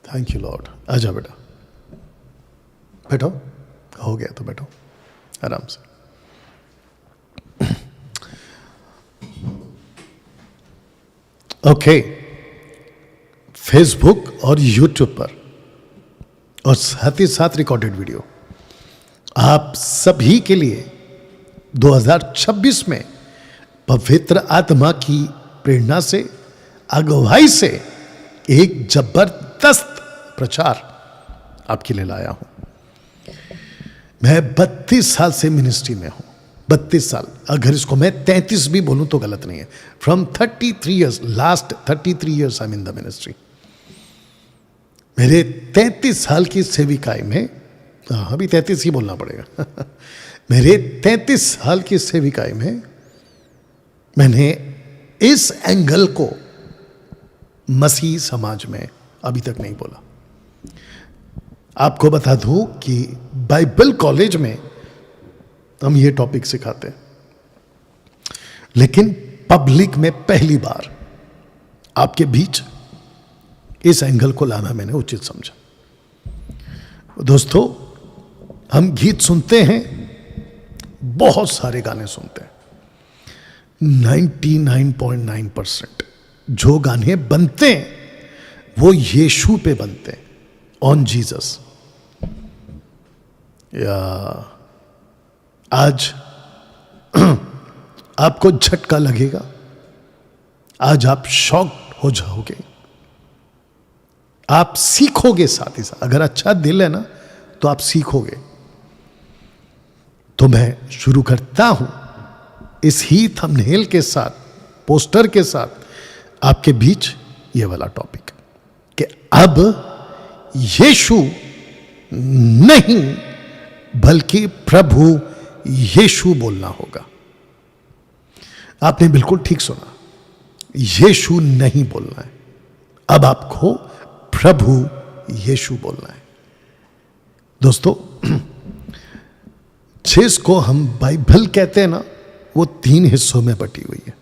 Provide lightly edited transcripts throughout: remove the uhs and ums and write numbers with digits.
Thank you Lord. आजा बेटा, बैठो, हो गया तो बैठो आराम से। ओके, फेसबुक और यूट्यूब पर और साथ ही साथ रिकॉर्डेड वीडियो आप सभी के लिए 2026 में पवित्र आत्मा की प्रेरणा से, अगुवाई से एक जबरदस्त प्रचार आपके लिए लाया हूं। मैं 32 साल से मिनिस्ट्री में हूं, 32 साल, अगर इसको मैं 33 भी बोलूं तो गलत नहीं है। From 33 years, last 33 years I am in the ministry. मेरे 33 साल की सेविकाई में, अभी 33 ही बोलना पड़ेगा मेरे 33 साल की सेविकाई में मैंने इस एंगल को मसीह समाज में अभी तक नहीं बोला। आपको बता दूं कि बाइबल कॉलेज में हम ये टॉपिक सिखाते हैं, लेकिन पब्लिक में पहली बार आपके बीच इस एंगल को लाना मैंने उचित समझा। दोस्तों, हम गीत सुनते हैं, बहुत सारे गाने सुनते हैं। 99.9% जो गाने बनते हैं वो यीशु पे बनते हैं, ऑन जीसस। या आज आपको झटका लगेगा, आज आप शॉक हो जाओगे, आप सीखोगे साथ ही साथ। अगर अच्छा दिल है ना तो आप सीखोगे। तो मैं शुरू करता हूं इस ही थंबनेल के साथ, पोस्टर के साथ आपके बीच ये वाला टॉपिक कि अब यीशु नहीं बल्कि प्रभु यीशु बोलना होगा। आपने बिल्कुल ठीक सुना, यीशु नहीं बोलना है, अब आपको प्रभु यीशु बोलना है। दोस्तों, जिसको हम बाइबल कहते हैं ना, वो 3 हिस्सों में बटी हुई है।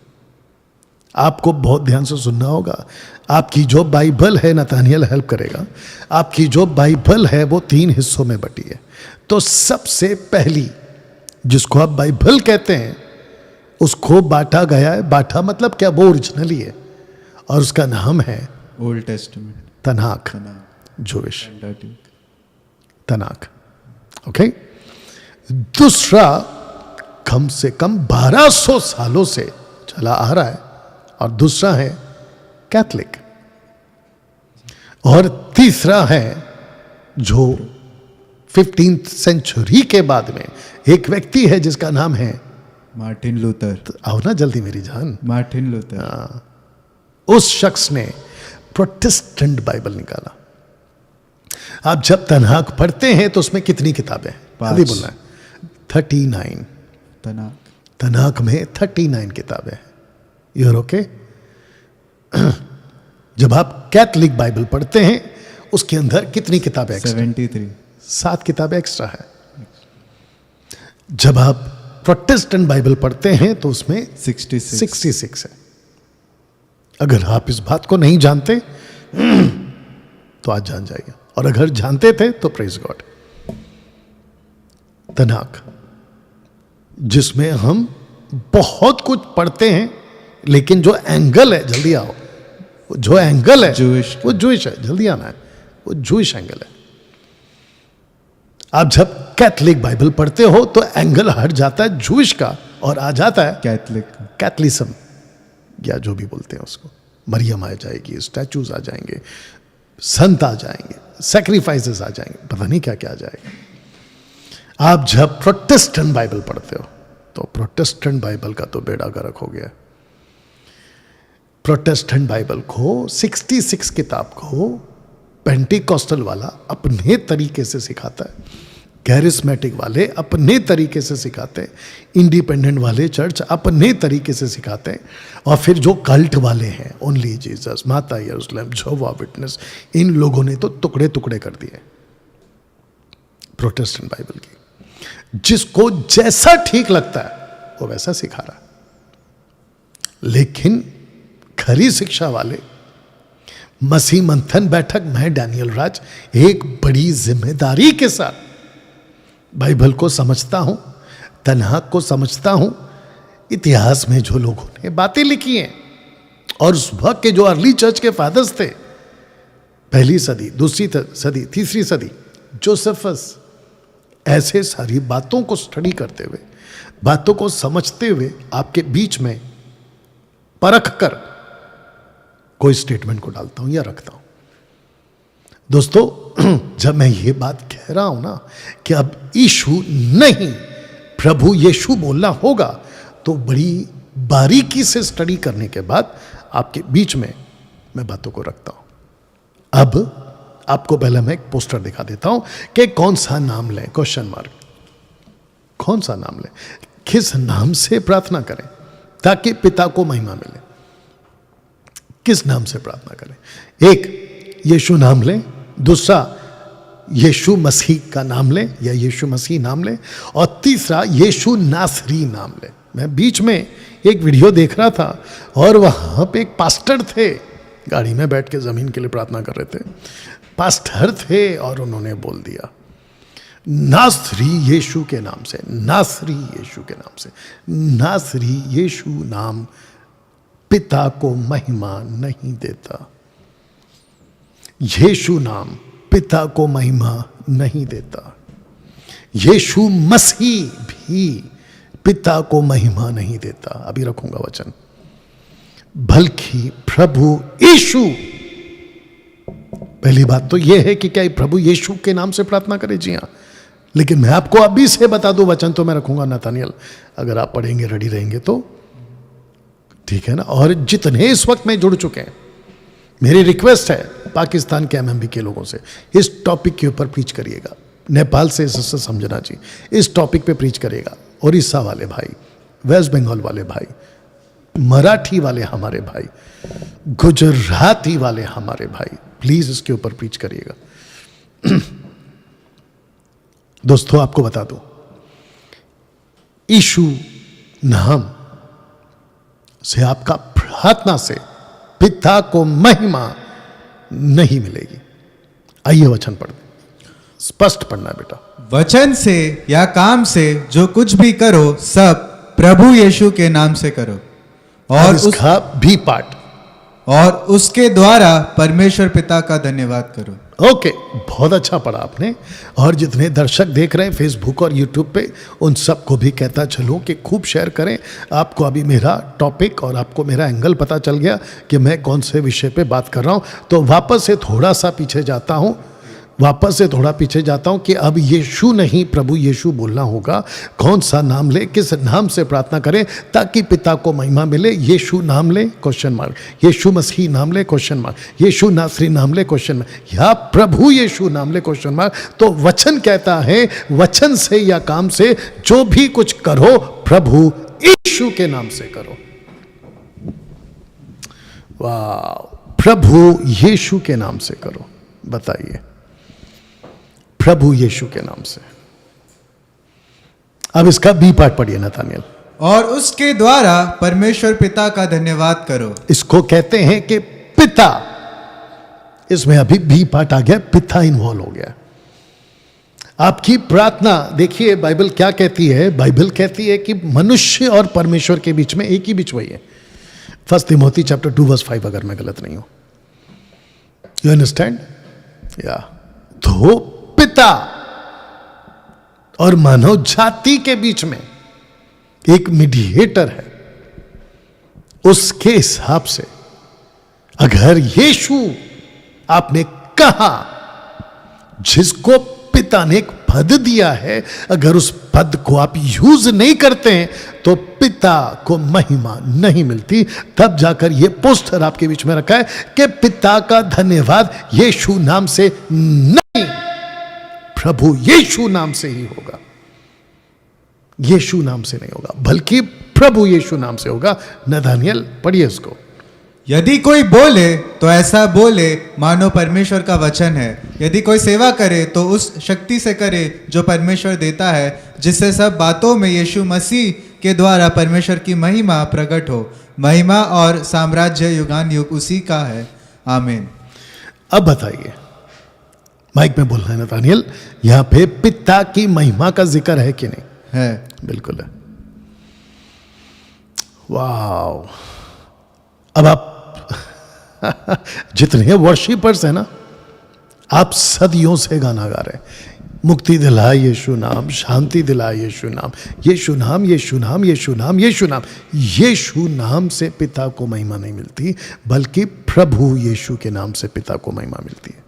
आपको बहुत ध्यान से सुनना होगा। आपकी जो बाइबल है, नतानियल हेल्प करेगा, आपकी जो बाइबल है वो 3 हिस्सों में बटी है। तो सबसे पहली, जिसको आप बाइबल कहते हैं, उसको बांटा गया है। बांटा मतलब क्या, वो ओरिजिनली है, और उसका नाम है ओल्ड टेस्टामेंट, तनाक, जूविश तनाक। ओके। दूसरा कम से कम 1200 सालों से चला आ रहा है, और दूसरा है कैथलिक, और तीसरा है जो 15th सेंचुरी के बाद में एक व्यक्ति है जिसका नाम है मार्टिन लूथर। तो आओ ना जल्दी मेरी जान, मार्टिन लूथर। उस शख्स ने प्रोटेस्टेंट बाइबल निकाला। आप जब तनाक पढ़ते हैं तो उसमें कितनी किताबें हैं? जल्दी बोलना है। 39। तनाक में 39 किताबें हैं। You're okay? जब आप कैथलिक बाइबल पढ़ते हैं उसके अंदर कितनी किताबें? 73। 7 किताबें एक्स्ट्रा है। जब आप प्रोटेस्टेंट बाइबल पढ़ते हैं तो उसमें 66 है। अगर आप इस बात को नहीं जानते तो आज जान जाइए, और अगर जानते थे तो प्रेज गॉड। तनाक, जिसमें हम बहुत कुछ पढ़ते हैं, लेकिन जो एंगल है, जल्दी आओ, जो एंगल है वो जूइश है। जल्दी आना है, वो जूइश एंगल है। आप जब कैथलिक बाइबल पढ़ते हो तो एंगल हट जाता है जूइश का और आ जाता है कैथलिज्म, या जो भी बोलते हैं उसको। मरियम आ जाएगी, स्टैचूज आ जाएंगे, संत आ जाएंगे, सैक्रिफाइसेस आ जाएंगे, पता नहीं क्या क्या आ जाएगा। आप जब प्रोटेस्टेंट बाइबल पढ़ते हो तो प्रोटेस्टेंट बाइबल का तो बेड़ा गर्क हो गया। प्रोटेस्टेंट बाइबल को, 66 किताब को पेंटिकॉस्टल वाला अपने तरीके से सिखाता है, कैरिस्मेटिक वाले अपने तरीके से सिखाते हैं, इंडिपेंडेंट वाले चर्च अपने तरीके से सिखाते हैं, और फिर जो कल्ट वाले हैं, ओनली जीसस, माता यरूशलेम, जेहोवा विटनेस, इन लोगों ने तो टुकड़े टुकड़े कर दिए प्रोटेस्टेंट बाइबल की। जिसको जैसा ठीक लगता है वो वैसा सिखा रहा। लेकिन खरी शिक्षा वाले, मसीह मंथन बैठक मैं डैनियल राज एक बड़ी जिम्मेदारी के साथ बाइबल को समझता हूं, तन्हाक को समझता हूं, इतिहास में जो लोगों ने बातें लिखी हैं और उस वक्त के जो अर्ली चर्च के फादर्स थे, पहली सदी, दूसरी सदी, तीसरी सदी, जोसेफस, ऐसे सारी बातों को स्टडी करते हुए, बातों को समझते हुए आपके बीच में परख कर कोई स्टेटमेंट को डालता हूं या रखता हूं। दोस्तों, जब मैं ये बात कह रहा हूं ना कि अब यीशु नहीं प्रभु यीशु बोलना होगा, तो बड़ी बारीकी से स्टडी करने के बाद आपके बीच में मैं बातों को रखता हूं। अब आपको पहले मैं एक पोस्टर दिखा देता हूं कि कौन सा नाम लें, क्वेश्चन मार्क, कौन सा नाम लें, किस नाम से प्रार्थना करें ताकि पिता को महिमा मिले। किस नाम से प्रार्थना करें? एक, यीशु नाम लें। दूसरा, यीशु मसीह का नाम लें या यीशु मसीह नाम लें। और तीसरा, यीशु नासरी नाम लें। मैं बीच में एक वीडियो देख रहा था और वहां पे एक पास्टर थे, गाड़ी में बैठ के जमीन के लिए प्रार्थना कर रहे थे। पास्टर थे और उन्होंने बोल दिया नासरी यीशु के नाम से, नासरी यीशु के नाम से। नासरी यीशु नाम पिता को महिमा नहीं देता। यीशु नाम पिता को महिमा नहीं देता। यीशु मसीह भी पिता को महिमा नहीं देता। अभी रखूंगा वचन। बल्कि प्रभु यीशु, पहली बात तो यह है कि क्या प्रभु यीशु के नाम से प्रार्थना करें? जी हां। लेकिन मैं आपको अभी से बता दूं, वचन तो मैं रखूंगा नतानियल, अगर आप पढ़ेंगे, रेडी रहेंगे तो ठीक है ना। और जितने इस वक्त में जुड़ चुके हैं, मेरी रिक्वेस्ट है पाकिस्तान के एमएमबी के लोगों से, इस टॉपिक के ऊपर प्रीच करिएगा। नेपाल से इससे समझना चाहिए, इस टॉपिक पे प्रीच करिएगा। उड़ीसा वाले भाई, वेस्ट बंगाल वाले भाई, मराठी वाले हमारे भाई, गुजराती वाले हमारे भाई, प्लीज इसके ऊपर प्रीच करिएगा। दोस्तों, आपको बता दो, यीशु नाम से आपका प्रार्थना से पिता को महिमा नहीं मिलेगी। आइए वचन पढ़, स्पष्ट पढ़ना है बेटा। वचन से या काम से जो कुछ भी करो, सब प्रभु यीशु के नाम से करो, और इसका भी पाठ, और उसके द्वारा परमेश्वर पिता का धन्यवाद करो। ओके, बहुत अच्छा पढ़ा आपने। और जितने दर्शक देख रहे हैं फेसबुक और यूट्यूब पे, उन सबको भी कहता चलूं कि खूब शेयर करें। आपको अभी मेरा टॉपिक और आपको मेरा एंगल पता चल गया कि मैं कौन से विषय पे बात कर रहा हूं। तो वापस से थोड़ा सा पीछे जाता हूं कि अब यीशु नहीं प्रभु यीशु बोलना होगा। कौन सा नाम ले, किस नाम से प्रार्थना करें ताकि पिता को महिमा मिले? यीशु नाम ले, क्वेश्चन मार्क। यीशु मसीह नाम ले, क्वेश्चन मार्क। यीशु नासरी नाम ले, क्वेश्चन मार्क। या प्रभु यीशु नाम ले, क्वेश्चन मार्क। तो वचन कहता है, वचन से या काम से जो भी कुछ करो, प्रभु यीशु के नाम से करो। वाह, प्रभु यीशु के नाम से करो। बताइए, प्रभु यीशु के नाम से। अब इसका बी पार्ट पढ़िए नतानियल। और उसके द्वारा परमेश्वर पिता का धन्यवाद करो। इसको कहते हैं कि पिता, इसमें अभी बी पार्ट आ गया, पिता इन्वॉल्व हो गया। आपकी प्रार्थना देखिए, बाइबल क्या कहती है? बाइबल कहती है कि मनुष्य और परमेश्वर के बीच में एक ही बिछुआई है। 1 तिमोथी चैप्टर 2:5, अगर मैं गलत नहीं हूं। You understand? या तो पिता और मानव जाति के बीच में एक मीडिएटर है। उसके हिसाब से अगर यीशु आपने कहा, जिसको पिता ने एक पद दिया है, अगर उस पद को आप यूज नहीं करते हैं तो पिता को महिमा नहीं मिलती। तब जाकर यह पोस्टर आपके बीच में रखा है कि पिता का धन्यवाद यीशु नाम से नहीं, प्रभु यीशु नाम से ही होगा। यीशु नाम से नहीं होगा, बल्कि प्रभु यीशु नाम से होगा। नथानियल, पढ़िए इसको। यदि कोई बोले तो ऐसा बोले मानो परमेश्वर का वचन है। यदि कोई सेवा करे तो उस शक्ति से करे जो परमेश्वर देता है, जिससे सब बातों में यीशु मसीह के द्वारा परमेश्वर की महिमा प्रकट हो। महिमा और साम्राज्य युगान युग उसी का है। आमीन। अब बताइए, माइक में बोलना है नतानियल, यहां पे पिता की महिमा का जिक्र है कि नहीं? है। बिल्कुल है। वाह। अब आप जितने वर्शिपर्स हैं ना, आप सदियों से गाना गा रहे हैं, मुक्ति दिलाए यीशु नाम, शांति दिलाए यीशु नाम, यीशु नाम, यीशु नाम, यीशु नाम, यीशु नाम। यीशु नाम से पिता को महिमा नहीं मिलती, बल्कि प्रभु यीशु के नाम से पिता को महिमा मिलती है।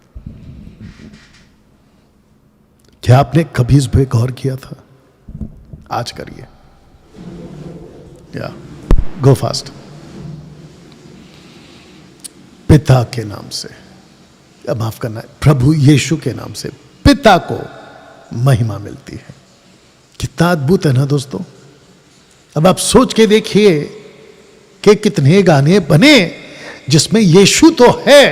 क्या आपने कभी इस पे गौर किया था? आज करिए। या गो फास्ट। पिता के नाम से, अब माफ करना है, प्रभु यीशु के नाम से पिता को महिमा मिलती है। कितना अद्भुत है ना दोस्तों। अब आप सोच के देखिए कि कितने गाने बने जिसमें यीशु तो है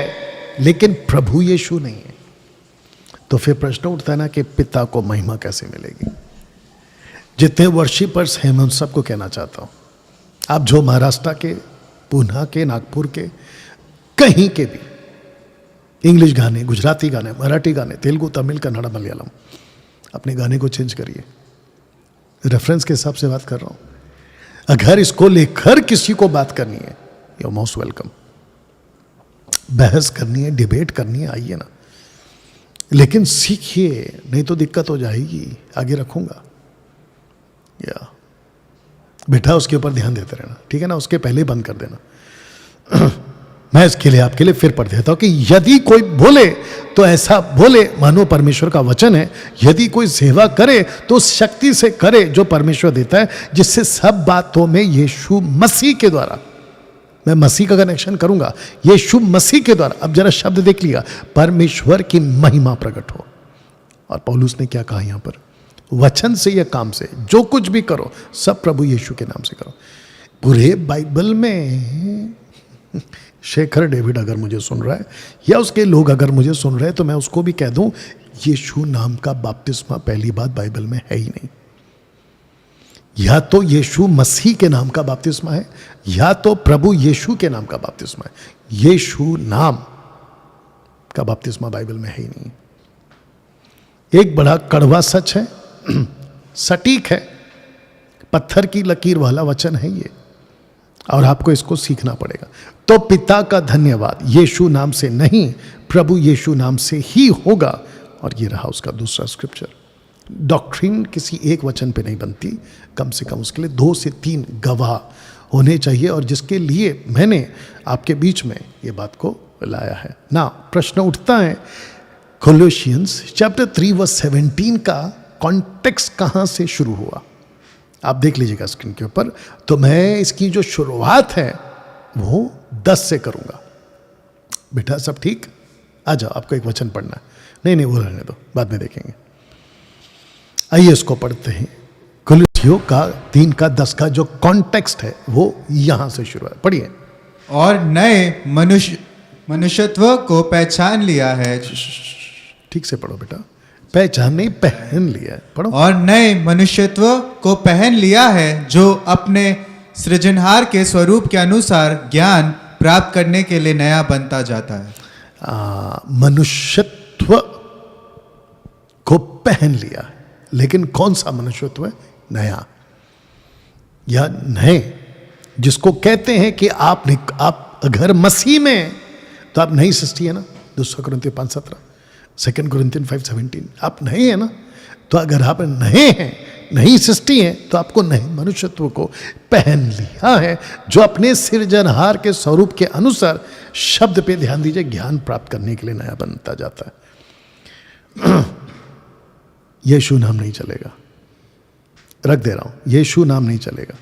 लेकिन प्रभु यीशु नहीं है। तो फिर प्रश्न उठता है ना कि पिता को महिमा कैसे मिलेगी? जितने वर्शिपर्स हैं मैं उन सबको कहना चाहता हूं, आप जो महाराष्ट्र के, पूना के, नागपुर के, कहीं के भी इंग्लिश गाने, गुजराती गाने, मराठी गाने, तेलुगु, तमिल, कन्नड़, मलयालम, अपने गाने को चेंज करिए। रेफरेंस के हिसाब से बात कर रहा हूं। अगर इसको लेकर किसी को बात करनी है, यू आर मोस्ट वेलकम। बहस करनी है, डिबेट करनी है, आइए ना, लेकिन सीखिए, नहीं तो दिक्कत हो जाएगी। आगे रखूंगा या बेटा, उसके ऊपर ध्यान देते रहना, ठीक है ना? उसके पहले बंद कर देना। मैं इसके लिए आपके लिए फिर पढ़ देता हूं कि यदि कोई बोले तो ऐसा बोले मानो परमेश्वर का वचन है, यदि कोई सेवा करे तो उस शक्ति से करे जो परमेश्वर देता है, जिससे सब बातों में यीशु मसीह के द्वारा, मैं मसीह का कनेक्शन करूंगा, यीशु मसीह के द्वारा, अब जरा शब्द देख लिया, परमेश्वर की महिमा प्रकट हो। और पौलुस ने क्या कहा यहां पर? वचन से या काम से, जो कुछ भी करो सब प्रभु यीशु के नाम से करो। पूरे बाइबल में शेखर डेविड अगर मुझे सुन रहा है या उसके लोग अगर मुझे सुन रहे हैं, तो मैं उसको भी कह दूं, यीशु नाम का बपतिस्मा पहली बात बाइबल में है ही नहीं। या तो यीशु मसीह के नाम का बपतिस्मा है, या तो प्रभु यीशु के नाम का बपतिस्मा है। यीशु नाम का बपतिस्मा बाइबल में है ही नहीं। एक बड़ा कड़वा सच है, सटीक है, पत्थर की लकीर वाला वचन है ये, और आपको इसको सीखना पड़ेगा। तो पिता का धन्यवाद यीशु नाम से नहीं, प्रभु यीशु नाम से ही होगा। और ये रहा उसका दूसरा स्क्रिप्चर। डॉक्ट्रिन किसी एक वचन पे नहीं बनती, कम से कम उसके लिए 2 से 3 गवाह होने चाहिए, और जिसके लिए मैंने आपके बीच में ये बात को लाया है ना। प्रश्न उठता है, कोलोसियंस चैप्टर 3 वर्स 17 का कॉन्टेक्स्ट कहां से शुरू हुआ? आप देख लीजिएगा स्क्रीन के ऊपर। तो मैं इसकी जो शुरुआत है वो 10 से करूंगा। बेटा सब ठीक? आ जाओ, आपको एक वचन पढ़ना है। नहीं वो रहने दो, बाद में देखेंगे। आइए इसको पढ़ते हैं। कोलोसियों का 3 का 10 का जो कॉन्टेक्स्ट है वो यहां से शुरू है। पढ़िए। और नए मनुष्यत्व को पहचान लिया है। ठीक से पढ़ो बेटा, पहचान नहीं, पहन लिया है। पढ़ो। और नए मनुष्यत्व को पहन लिया है, जो अपने सृजनहार के स्वरूप के अनुसार ज्ञान प्राप्त करने के लिए नया बनता जाता है। मनुष्यत्व को पहन लिया है, लेकिन कौन सा मनुष्यत्व है? नया या नए, जिसको कहते हैं कि आप अगर मसीह में, तो आप नई सृष्टि है ना। 2 कुरिन्थियों 5:17, 2 कुरिन्थियों 5:17, आप नए हैं ना। तो अगर आप नए हैं, नई सृष्टि है, तो आपको नए मनुष्यत्व को पहन लिया है, जो अपने सृजनहार के स्वरूप के अनुसार, शब्द पे ध्यान दीजिए, ज्ञान प्राप्त करने के लिए नया बनता जाता है। यीशु नाम नहीं चलेगा, रख दे रहा हूं, यीशु नाम नहीं चलेगा,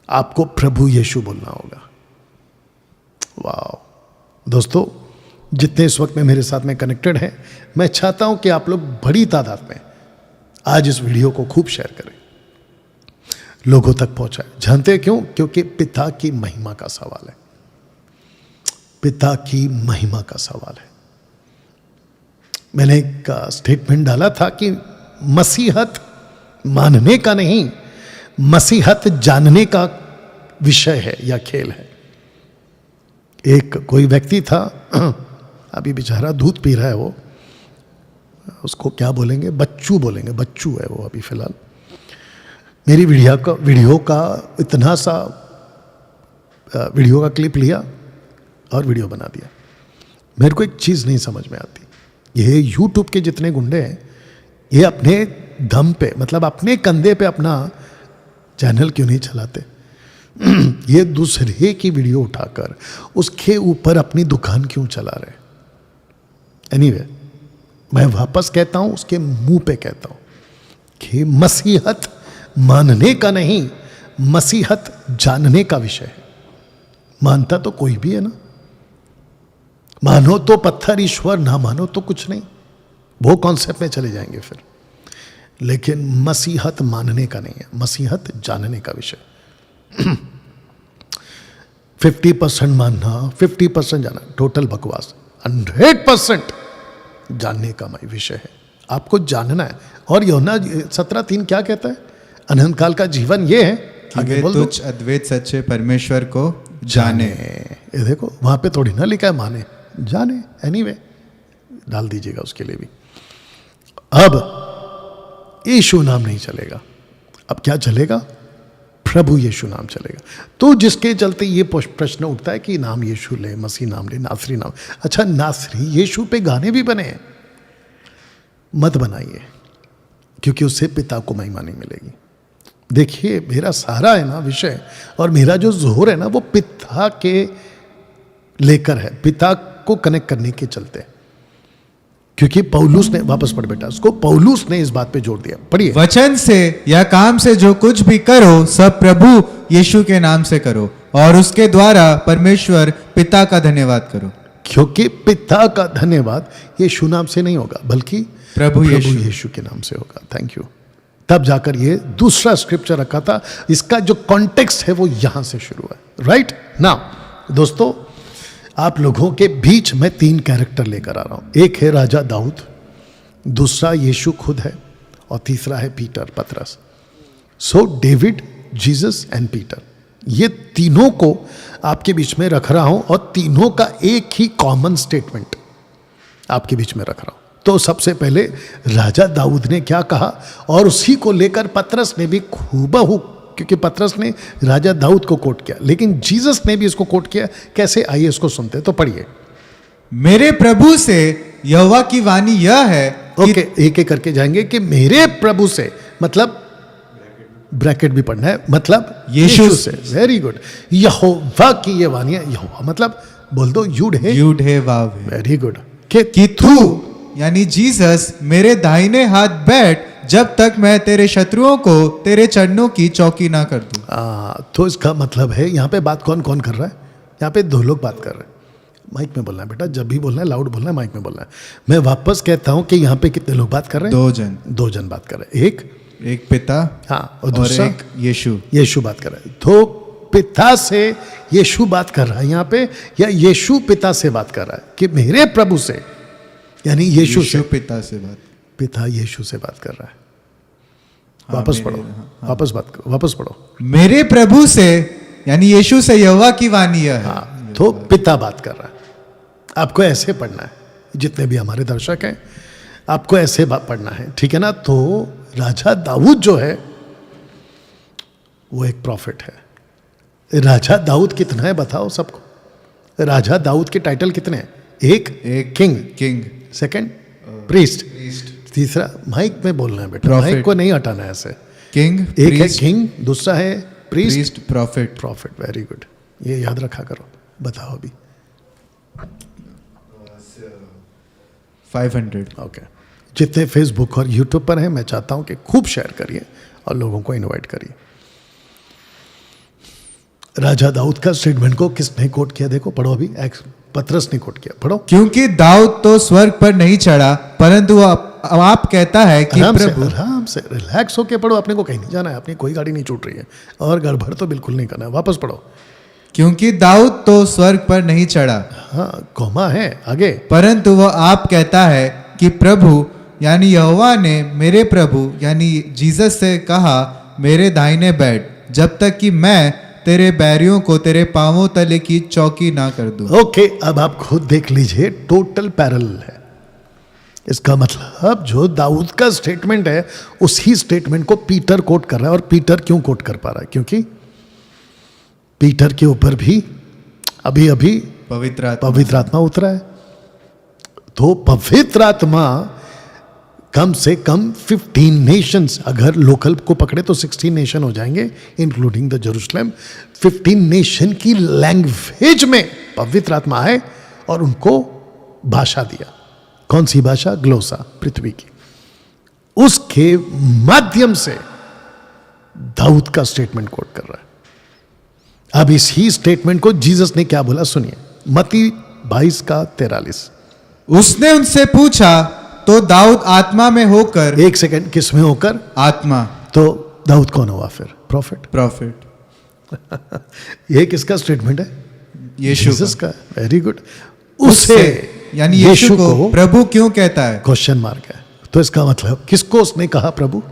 आपको प्रभु यीशु बोलना होगा। वाह दोस्तों, जितने इस वक्त में मेरे साथ में कनेक्टेड हैं, मैं चाहता हूं कि आप लोग बड़ी तादाद में आज इस वीडियो को खूब शेयर करें, लोगों तक पहुंचाएं। जानते हैं क्यों? क्योंकि पिता की महिमा का सवाल है। पिता की महिमा का सवाल है। मैंने एक स्टेटमेंट डाला था कि मसीहत मानने का नहीं, मसीहत जानने का विषय है या खेल है। एक कोई व्यक्ति था, अभी बेचारा दूध पी रहा है, वो उसको क्या बोलेंगे, बच्चू बोलेंगे, बच्चू है वो अभी फिलहाल। मेरी वीडियो का इतना सा वीडियो का क्लिप लिया और वीडियो बना दिया। मेरे को एक चीज़ नहीं समझ में आती, ये यूट्यूब के जितने गुंडे हैं ये अपने दम पे, मतलब अपने कंधे पे अपना चैनल क्यों नहीं चलाते? ये दूसरे की वीडियो उठाकर उसके ऊपर अपनी दुकान क्यों चला रहे? एनीवे, मैं वापस कहता हूं, उसके मुंह पे कहता हूं कि मसीहत मानने का नहीं, मसीहत जानने का विषय है। मानता तो कोई भी है ना, मानो तो पत्थर ईश्वर, ना मानो तो कुछ नहीं, वो कॉन्सेप्ट में चले जाएंगे फिर। लेकिन मसीहत मानने का नहीं है, मसीहत जानने का विषय। 50% मानना, 50% जानना, टोटल बकवास। 100% जानने का विषय है, आपको जानना है। और यूहन्ना 17:3 क्या कहता है? अनंत काल का जीवन ये है कि वे तुच्छ अद्वैत सच्चे परमेश्वर को जाने। ये देखो वहां पे थोड़ी ना लिखा है माने, जाने। एनीवे, डाल दीजिएगा उसके लिए भी। अब यीशु नाम नहीं चलेगा, अब क्या चलेगा? प्रभु यीशु नाम चलेगा। तो जिसके चलते ये प्रश्न उठता है कि नाम यीशु ले, मसीह नाम ले, नासरी नाम। अच्छा, नासरी यीशु पे गाने भी बने हैं, मत बनाइए, क्योंकि उससे पिता को महिमा नहीं मिलेगी। देखिए, मेरा सारा है ना विषय, और मेरा जो जोर है ना, वो पिता के लेकर है, पिता को कनेक्ट करने के चलते। क्योंकि पौलुस ने, वापस पढ़ बेटा उसको, पौलुस ने इस बात पे जोर दिया। पढ़िए, वचन से या काम से जो कुछ भी करो सब प्रभु यीशु के नाम से करो, और उसके द्वारा परमेश्वर पिता का धन्यवाद करो। क्योंकि पिता का धन्यवाद यीशु नाम से नहीं होगा, बल्कि प्रभु यीशु के नाम से होगा। Thank you. तब जाकर ये दूसरा स्क्रिप्चर रखा था, इसका जो कॉन्टेक्स्ट है वो यहां से शुरू है। राइट नाउ दोस्तों, आप लोगों के बीच में 3 कैरेक्टर लेकर आ रहा हूं। एक है राजा दाऊद, दूसरा यीशु खुद है, और तीसरा है पीटर, पतरस। सो डेविड, जीसस एंड पीटर, ये तीनों को आपके बीच में रख रहा हूं, और तीनों का एक ही कॉमन स्टेटमेंट आपके बीच में रख रहा हूं। तो सबसे पहले राजा दाऊद ने क्या कहा, और उसी को लेकर पतरस ने भी खूबहू, क्योंकि पतरस ने राजा दाऊद को कोट किया, लेकिन जीसस ने भी इसको कोट किया। कैसे, आइए इसको सुनते हैं। तो पढ़िए, मेरे प्रभु से यहोवा की वाणी यह है। ओके, एक एक करके जाएंगे कि मेरे प्रभु से, मतलब ब्रैकेट भी पढ़ना है, मतलब यीशु से। Very good. यहोवा की ये वाणी है, यहोवा मतलब बोल दो, यूड है वाव। Very good. कि तू यानी जीसस मेरे दाहिने हाथ बैठ, जब तक मैं तेरे शत्रुओं को तेरे चरणों की चौकी ना कर दूं। तो इसका मतलब है, यहाँ पे बात कौन कौन कर रहा है? यहाँ पे 2 लोग बात कर रहे हैं। माइक में बोलना है बेटा, जब भी बोलना है लाउड बोलना है, माइक में बोलना है। मैं वापस कहता हूँ कि यहाँ पे कितने लोग बात कर रहे हैं? 2 जन बात कर रहे हैं। एक पिता, हाँ, और दूसरा एक यीशु बात कर रहा है। तो पिता से यीशु बात कर रहा है यहाँ पे, या यीशु पिता से बात कर रहा है कि मेरे प्रभु से, यानी यीशु से, पिता यीशु से बात कर रहा है। वापस पढ़ो, वापस पढ़ो। मेरे प्रभु से यानी यीशु से यहोवा की वाणी है। हाँ, तो पिता बात कर रहा है। आपको ऐसे पढ़ना है, जितने भी हमारे दर्शक हैं, आपको ऐसे पढ़ना है, ठीक है ना? तो राजा दाऊद जो है वो एक प्रॉफिट है। राजा दाऊद कितना है बताओ सबको? राजा दाऊद के टाइटल कितने हैं? एक किंग, सेकंड प्रीस्ट, तीसरा, माइक में बोलना है बेटा, माइक को नहीं हटाना है ऐसे। किंग, एक है किंग, दूसरा है प्रीस्ट, प्रॉफिट। वेरी गुड, ये याद रखा करो। बताओ अभी 500। ओके। जितने फेसबुक और यूट्यूब पर हैं, मैं चाहता हूं कि खूब शेयर करिए और लोगों को इनवाइट करिए। राजा दाऊद का स्टेटमेंट को किसने कोट किया? देखो, पढ़ो अभी, पतरस ने कोट किया, पढ़ो। क्योंकि दाऊद तो स्वर्ग पर नहीं चढ़ा, परंतु आप कहता है कि प्रभु। आराम से रिलैक्स होके पढ़ो, अपने को कहीं नहीं जाना है, अपनी कोई गाड़ी नहीं छूट रही है, और गड़बड़ तो बिल्कुल नहीं करना है। वापस पढ़ो। क्योंकि दाऊद तो स्वर्ग पर नहीं चढ़ा, हाँ, कोमा है आगे, परंतु वो आप कहता है कि प्रभु यानी यहोवा ने मेरे प्रभु यानी जीसस से कहा, मेरे दाहिने बैठ, जब तक कि मैं तेरे बैरियों को तेरे पांवों तले की चौकी ना कर दूं। ओके, अब आप खुद देख लीजिए, टोटल पैरेलल है। इसका मतलब जो दाऊद का स्टेटमेंट है उसी स्टेटमेंट को पीटर कोट कर रहा है। और पीटर क्यों कोट कर पा रहा है? क्योंकि पीटर के ऊपर भी अभी अभी पवित्र आत्मा उतरा है। तो पवित्र आत्मा कम से कम 15 नेशंस, अगर लोकल को पकड़े तो 16 नेशन हो जाएंगे इंक्लूडिंग द जेरूशलेम। 15 नेशन की लैंग्वेज में पवित्र आत्मा आए और उनको भाषा दिया। कौन सी भाषा? ग्लोसा, पृथ्वी की। उसके माध्यम से दाऊद का स्टेटमेंट कोट कर रहा है। अब इसी स्टेटमेंट को जीसस ने क्या बोला सुनिए, मत्ती 22:43। उसने उनसे पूछा, तो दाऊद आत्मा में होकर। एक सेकंड, किस में होकर? आत्मा। तो दाऊद कौन हुआ फिर? प्रॉफिट। ये किसका स्टेटमेंट है? यीशु जीसस का। Very good. उससे यानी यीशु को प्रभु क्यों कहता है? क्वेश्चन मार्क है। तो इसका मतलब किसको उसने कहा प्रभु?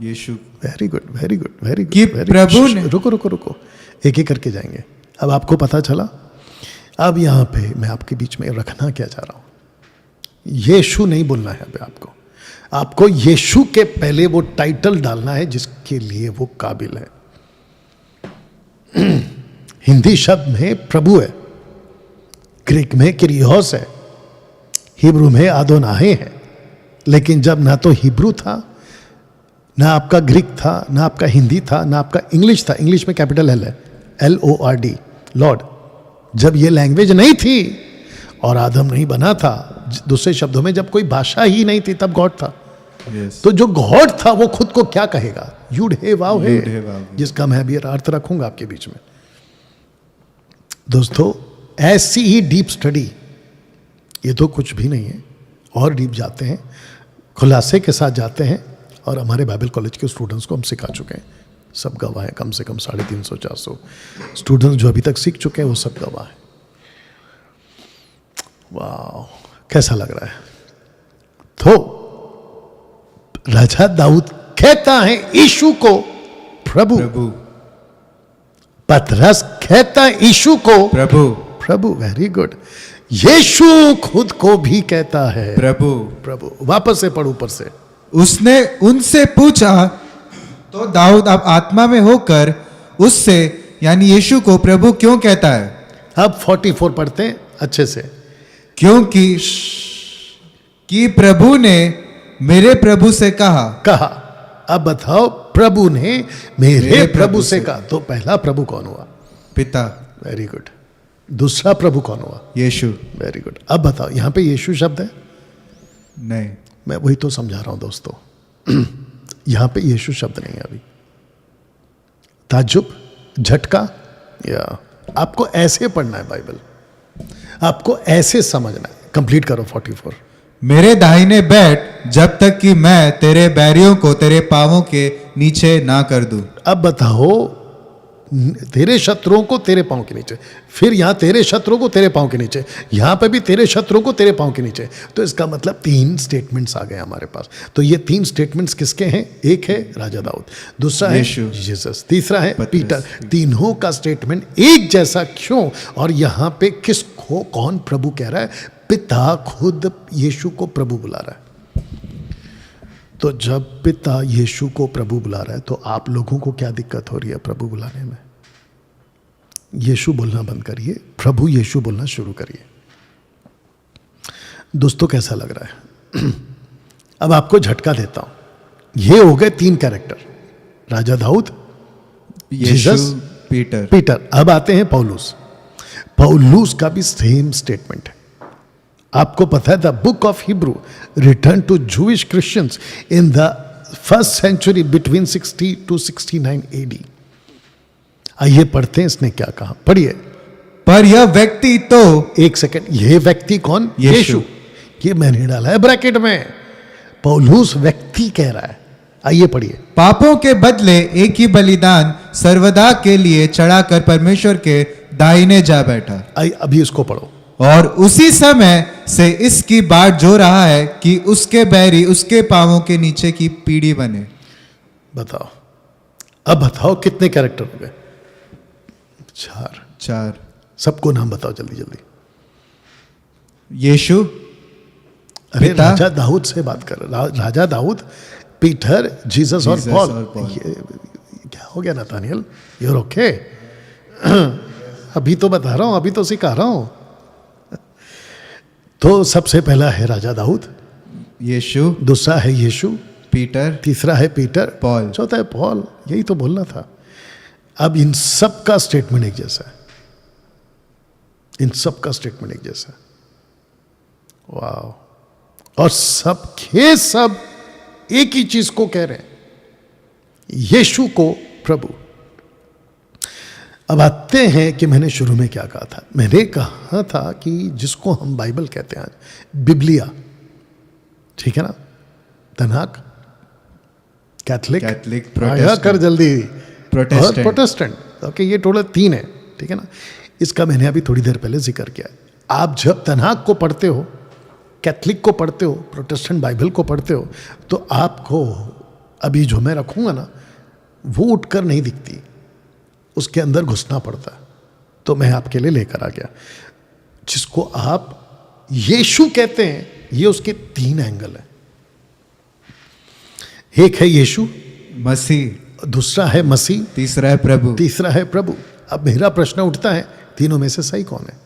यीशु। Very good, very good, very कि गुड। प्रभु ने। रुको, एक एक करके जाएंगे। अब आपको पता चला। अब यहां पे मैं आपके बीच में रखना क्या चाह रहा हूं, यीशु नहीं बोलना है अभी आपको यीशु के पहले वो टाइटल डालना है जिसके लिए वो काबिल है। हिंदी शब्द में प्रभु है, ग्रीक में किरियोस है, हिब्रू में आदोनाहे है। लेकिन जब ना तो हिब्रू था, ना आपका ग्रीक था, ना आपका हिंदी था, ना आपका इंग्लिश था। इंग्लिश में कैपिटल एल है, LORD, लॉर्ड। जब ये लैंग्वेज नहीं थी और आदम नहीं बना था, दूसरे शब्दों में जब कोई भाषा ही नहीं थी, तब गॉड था। तो जो गॉड था वो खुद को क्या कहेगा? यूड हे वाव है, जिसका मैं भी अर्थ रखूंगा आपके बीच में। दोस्तों, ऐसी ही डीप स्टडी, ये तो कुछ भी नहीं है, और डीप जाते हैं, खुलासे के साथ जाते हैं। और हमारे बाइबल कॉलेज के स्टूडेंट्स को हम सिखा चुके हैं, सब गवाह है। कम से कम 350-400 स्टूडेंट्स जो अभी तक सीख चुके हैं वो सब गवाह है। वाह, कैसा लग रहा है? तो राजा दाऊद कहता है यीशु को प्रभु। पतरस कहता है यीशु को प्रभु। Very good. यीशु खुद को भी कहता है प्रभु। वापस से पढ़, ऊपर से। उसने उनसे पूछा, तो दाऊद अब आत्मा में होकर उससे यानी यीशु को प्रभु क्यों कहता है? अब 44 पढ़ते हैं अच्छे से। क्योंकि कि प्रभु ने मेरे प्रभु से कहा। अब बताओ, प्रभु ने मेरे प्रभु से कहा। तो पहला प्रभु कौन हुआ? पिता। Very good. दूसरा प्रभु कौन हुआ? यीशु। Very good. अब बताओ, यहां पे यीशु शब्द है? नहीं। मैं वही तो समझा रहा हूं दोस्तों। यहां पे यीशु शब्द नहीं है अभी। ताज्जुब, झटका, या आपको ऐसे पढ़ना है बाइबल, आपको ऐसे समझना है। कंप्लीट करो 44। मेरे दाहिने बैठ जब तक कि मैं तेरे बैरियों को तेरे पांवों के नीचे ना कर दूं। अब बताओ, तेरे शत्रुओं को तेरे पांव के नीचे, फिर यहां तेरे शत्रुओं को तेरे पांव के नीचे, यहां पे भी तेरे शत्रुओं को तेरे पांव के नीचे। तो इसका मतलब 3 स्टेटमेंट्स आ गए हमारे पास। तो ये 3 स्टेटमेंट्स किसके हैं? एक है राजा दाऊद, दूसरा है जीसस, तीसरा है पीटर। तीनों का स्टेटमेंट एक जैसा क्यों? और यहां पे किसको कौन प्रभु कह रहा है? पिता खुद यीशु को प्रभु बुला रहा है। तो जब पिता यीशु को प्रभु बुला रहा है, तो आप लोगों को क्या दिक्कत हो रही है प्रभु बुलाने में? यीशु बोलना बंद करिए, प्रभु यीशु बोलना शुरू करिए। दोस्तों, कैसा लग रहा है? अब आपको झटका देता हूं। ये हो गए 3 कैरेक्टर, राजा दाऊद, जीसस, पीटर। अब आते हैं पौलुस। पौलुस का भी सेम स्टेटमेंट है। आपको पता है, the book of Hebrew return to Jewish Christians in the 1st century between 60 to 69 AD। आइए पढ़ते हैं इसने क्या कहा, पढ़िए। पर यह व्यक्ति तो, एक सेकंड, यह व्यक्ति कौन? यीशु। ये मैंने डाला है ब्रैकेट में। पौलुस व्यक्ति कह रहा है। आइए पढ़िए। पापों के बदले एक ही बलिदान सर्वदा के लिए चढ़ाकर परमेश्वर के दाहिने जा बैठा। अभी इसको पढ़ो। और उसी समय से इसकी बाट जो रहा है कि उसके बैरी उसके पांवों के नीचे की पीढ़ी बने। बताओ, अब बताओ कितने कैरेक्टर हो गए? 4 सबको नाम बताओ जल्दी जल्दी। यीशु, अरे पिता, राजा दाऊद से बात कर। राजा दाऊद, पीटर, जीसस और जीसस पॉल। और पॉल। ये क्या हो गया नाथानियल? You're okay? अभी तो बता रहा हूं, अभी तो सिखा रहा हूं। तो सबसे पहला है राजा दाऊद, यीशु, दूसरा है यीशु, पीटर, तीसरा है पीटर, पॉल। चौथा है पॉल। यही तो बोलना था। अब इन सब का स्टेटमेंट एक जैसा है, इन सब का स्टेटमेंट एक जैसा है। वाह! और सब के सब एक ही चीज को कह रहे हैं, यीशु को प्रभु। अब आते हैं कि मैंने शुरू में क्या कहा था। मैंने कहा था कि जिसको हम बाइबल कहते हैं, बिबलिया, ठीक है ना, तनाक, कैथलिक, कैथलिक, आया कर जल्दी, प्रोटेस्टेंट। और प्रोटेस्टेंट। ओके, ये टोटल 3 है, ठीक है ना। इसका मैंने अभी थोड़ी देर पहले जिक्र किया। आप जब तनाक को पढ़ते हो, कैथलिक को पढ़ते हो, प्रोटेस्टेंट बाइबल को पढ़ते हो, तो आपको अभी जो मैं रखूंगा ना, वो उठकर नहीं दिखती, उसके अंदर घुसना पड़ता है। तो मैं आपके लिए लेकर आ गया। जिसको आप यीशु कहते हैं, ये उसके 3 एंगल है। एक है यीशु, मसीह, दूसरा है मसीह, तीसरा है प्रभु। तीसरा है प्रभु। अब मेरा प्रश्न उठता है, तीनों में से सही कौन है?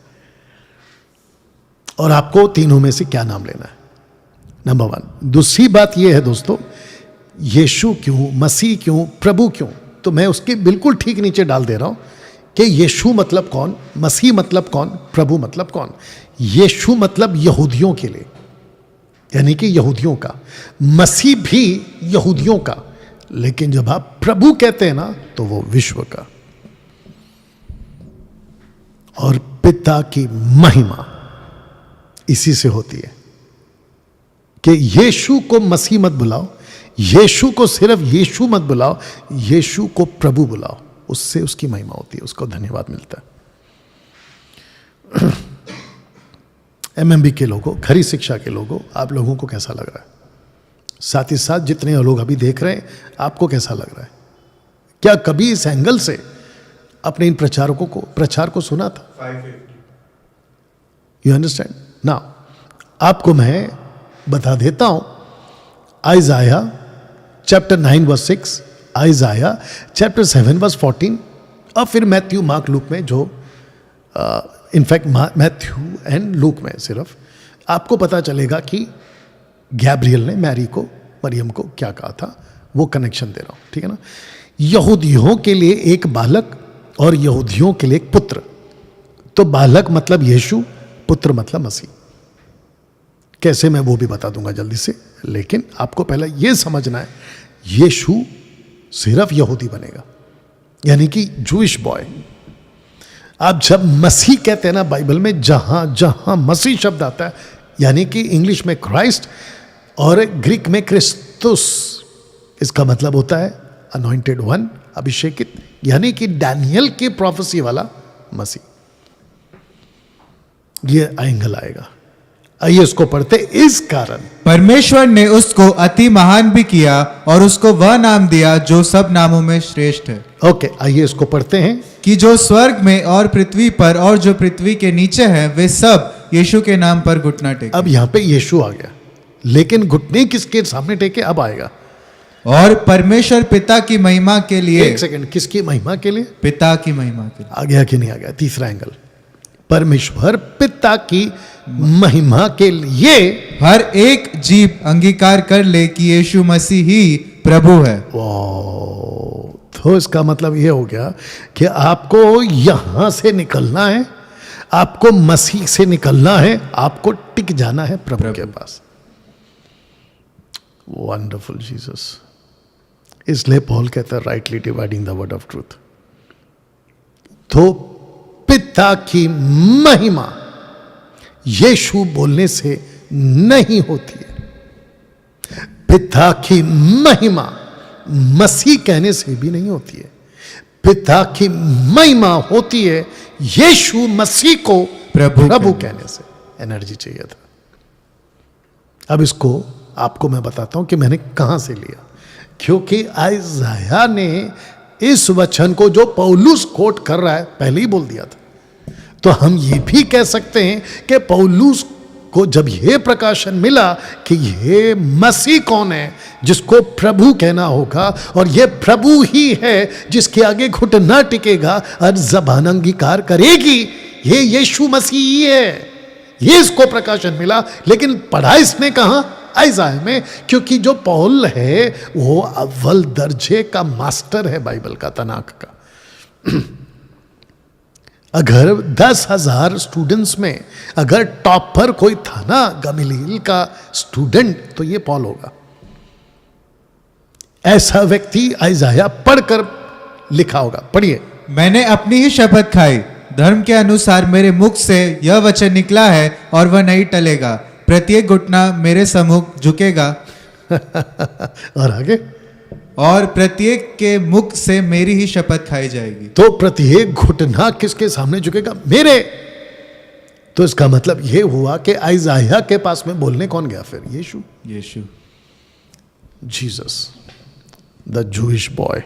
और आपको तीनों में से क्या नाम लेना है? नंबर 1। दूसरी बात यह है दोस्तों, यीशु क्यों, मसीह क्यों, प्रभु क्यों? तो मैं उसके बिल्कुल ठीक नीचे डाल दे रहा हूं कि यीशु मतलब कौन, मसीह मतलब कौन, प्रभु मतलब कौन। यीशु मतलब यहूदियों के लिए, यानी कि यहूदियों का, मसीह भी यहूदियों का। लेकिन जब आप प्रभु कहते हैं ना, तो वो विश्व का। और पिता की महिमा इसी से होती है कि यीशु को मसीह मत बुलाओ, यीशु को सिर्फ यीशु मत बुलाओ, यीशु को प्रभु बुलाओ। उससे उसकी महिमा होती है, उसको धन्यवाद मिलता है। एमएमबी के लोगों, खरी शिक्षा के लोगों, आप लोगों को कैसा लग रहा है? साथ ही साथ जितने लोग अभी देख रहे हैं, आपको कैसा लग रहा है? क्या कभी इस एंगल से अपने इन प्रचार को सुना था? 550। You understand now? आपको मैं बता देता हूं, Isaiah chapter 9 verse 6, Isaiah chapter 7 verse 14, और फिर मैथ्यू, मार्क, लूक में, जो इनफैक्ट मैथ्यू एंड लूक में सिर्फ आपको पता चलेगा कि गैब्रियल ने मैरी को, मरियम को क्या कहा था। वो कनेक्शन दे रहा हूं, ठीक है ना। यहूदियों के लिए एक बालक और यहूदियों के लिए एक पुत्र। तो बालक मतलब यीशु, पुत्र मतलब मसीह। कैसे, मैं वो भी बता दूंगा जल्दी से, लेकिन आपको पहले यह समझना है, यीशु सिर्फ यहूदी बनेगा, यानी कि जूइश बॉय। आप जब मसीह कहते हैं ना, बाइबल में जहां जहां मसीह शब्द आता है, यानी कि इंग्लिश में क्राइस्ट और ग्रीक में क्रिस्तुस, इसका मतलब होता है अनॉइंटेड वन, अभिषेकित, यानी कि डैनियल की प्रोफेसी वाला मसीह। ये एंगल आएगा। आइए इसको पढ़ते। इस कारण परमेश्वर ने उसको अति महान भी किया और उसको वह नाम दिया जो सब नामों में श्रेष्ठ है। ओके, आइए इसको पढ़ते हैं। कि जो स्वर्ग में और पृथ्वी पर और जो पृथ्वी के नीचे है, वे सब यीशु के नाम पर घुटना टेके। अब यहां पे यीशु आ गया, लेकिन घुटने किसके सामने टेके? अब आएगा। और परमेश्वर पिता की महिमा के लिए। एक सेकंड, किसकी महिमा के लिए? पिता की महिमा के लिए। आ गया कि नहीं आ गया? तीसरा एंगल, परमेश्वर पिता की महिमा के लिए हर एक जीव अंगीकार कर ले कि यीशु मसीह ही प्रभु है। तो इसका मतलब यह हो गया कि आपको यहां से निकलना है, आपको मसीह से निकलना है, आपको टिक जाना है प्रभु के पास। Wonderful Jesus. इसलिए पॉल कहता है rightly dividing the word of truth. तो पिता की महिमा यीशु बोलने से नहीं होती है, पिता की महिमा मसीह कहने से भी नहीं होती है। पिता की महिमा होती है यीशु मसीह को प्रभु कहने से। एनर्जी चाहिए था। अब इसको आपको मैं बताता हूं कि मैंने कहां से लिया, क्योंकि आइज़ाया ने इस वचन को जो पौलुस कोट कर रहा है पहले ही बोल दिया था। तो हम ये भी कह सकते हैं कि पौलुस को जब यह प्रकाशन मिला कि यह मसीह कौन है जिसको प्रभु कहना होगा, और यह प्रभु ही है जिसके आगे घुटना टिकेगा और जबान अंगीकार करेगी, ये यीशु मसीह ही है, ये इसको प्रकाशन मिला। लेकिन पढ़ा इसने कहां? आइज़ाया में, क्योंकि जो पौल है वो अव्वल दर्जे का मास्टर है बाइबल का, तनाक का। अगर 10,000 स्टूडेंट्स में अगर टॉपर कोई था ना गमलीएल का स्टूडेंट, तो ये पौल होगा। ऐसा व्यक्ति आइज़ाया पढ़कर लिखा होगा। पढ़िए। मैंने अपनी ही शपथ खाई, धर्म के अनुसार मेरे मुख से यह वचन निकला है और वह नहीं टलेगा। प्रत्येक घुटना मेरे सम्मुख झुकेगा और आगे, और प्रत्येक के मुख से मेरी ही शपथ खाई जाएगी। तो प्रत्येक घुटना किसके सामने झुकेगा? मेरे। तो इसका मतलब यह हुआ कि आइज़ाया के पास में बोलने कौन गया फिर? यीशु, जीसस द जूइश बॉय।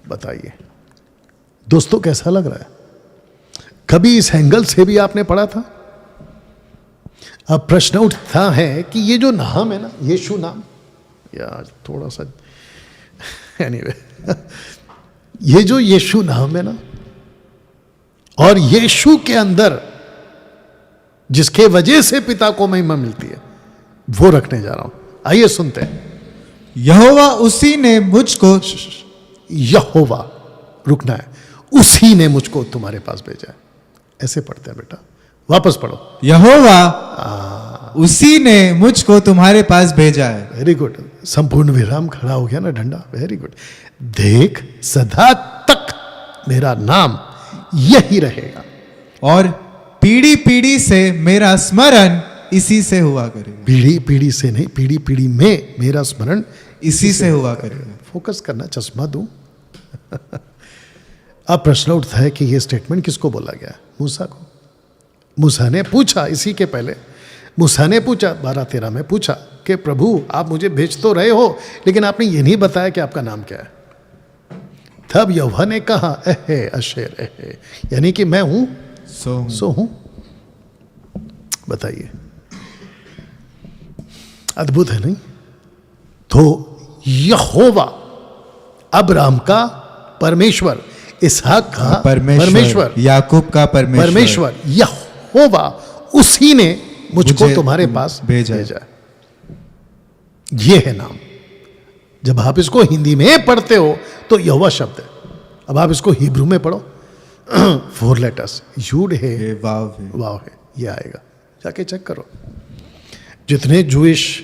बताइए दोस्तों, कैसा लग रहा है? कभी इस एंगल से भी आपने पढ़ा था? अब प्रश्न उठता है कि ये जो नाम है ना, यीशु नाम, या थोड़ा सा एनीवे ये जो यीशु नाम है ना, और यीशु के अंदर जिसके वजह से पिता को महिमा मिलती है, वो रखने जा रहा हूं। आइए सुनते हैं। यहोवा उसी ने मुझको, यहोवा रुकना है, उसी ने मुझको तुम्हारे पास भेजा है। ऐसे पढ़ते हैं बेटा, वापस पढ़ो। यहोवा उसी ने मुझको तुम्हारे पास भेजा है। Very good. संपूर्ण विराम खड़ा हो गया ना डंडा। Very good. देख, सदा तक मेरा नाम यही रहेगा, और पीढ़ी पीढ़ी से मेरा स्मरण इसी से हुआ करेगा। पीढ़ी पीढ़ी से नहीं, पीढ़ी पीढ़ी में मेरा स्मरण इसी से हुआ करेगा। फोकस करना, चश्मा दूं। अब प्रश्न उठता है कि यह स्टेटमेंट किसको बोला गया? मूसा को। मूसा ने पूछा, इसी के पहले मूसा ने पूछा 12-13 में पूछा कि प्रभु आप मुझे भेज तो रहे हो, लेकिन आपने ये नहीं बताया कि आपका नाम क्या है। तब यहोवा ने कहा, एहे अशेर एहे, यानी कि मैं हूं सो हूं। बताइए, अद्भुत है नहीं? तो यहोवा अब्राहम का परमेश्वर, इसहाक का परमेश्वर, याकूब का परमेश्वर, यहोवा उसी ने मुझको तुम्हारे पास भेजा। ये है नाम। जब आप इसको हिंदी में पढ़ते हो तो यहोवा शब्द है। अब आप इसको हिब्रू में पढ़ो, 4 लेटर्स, यूड है, वाव है, ये आएगा। जाके चेक करो। जितने जूइश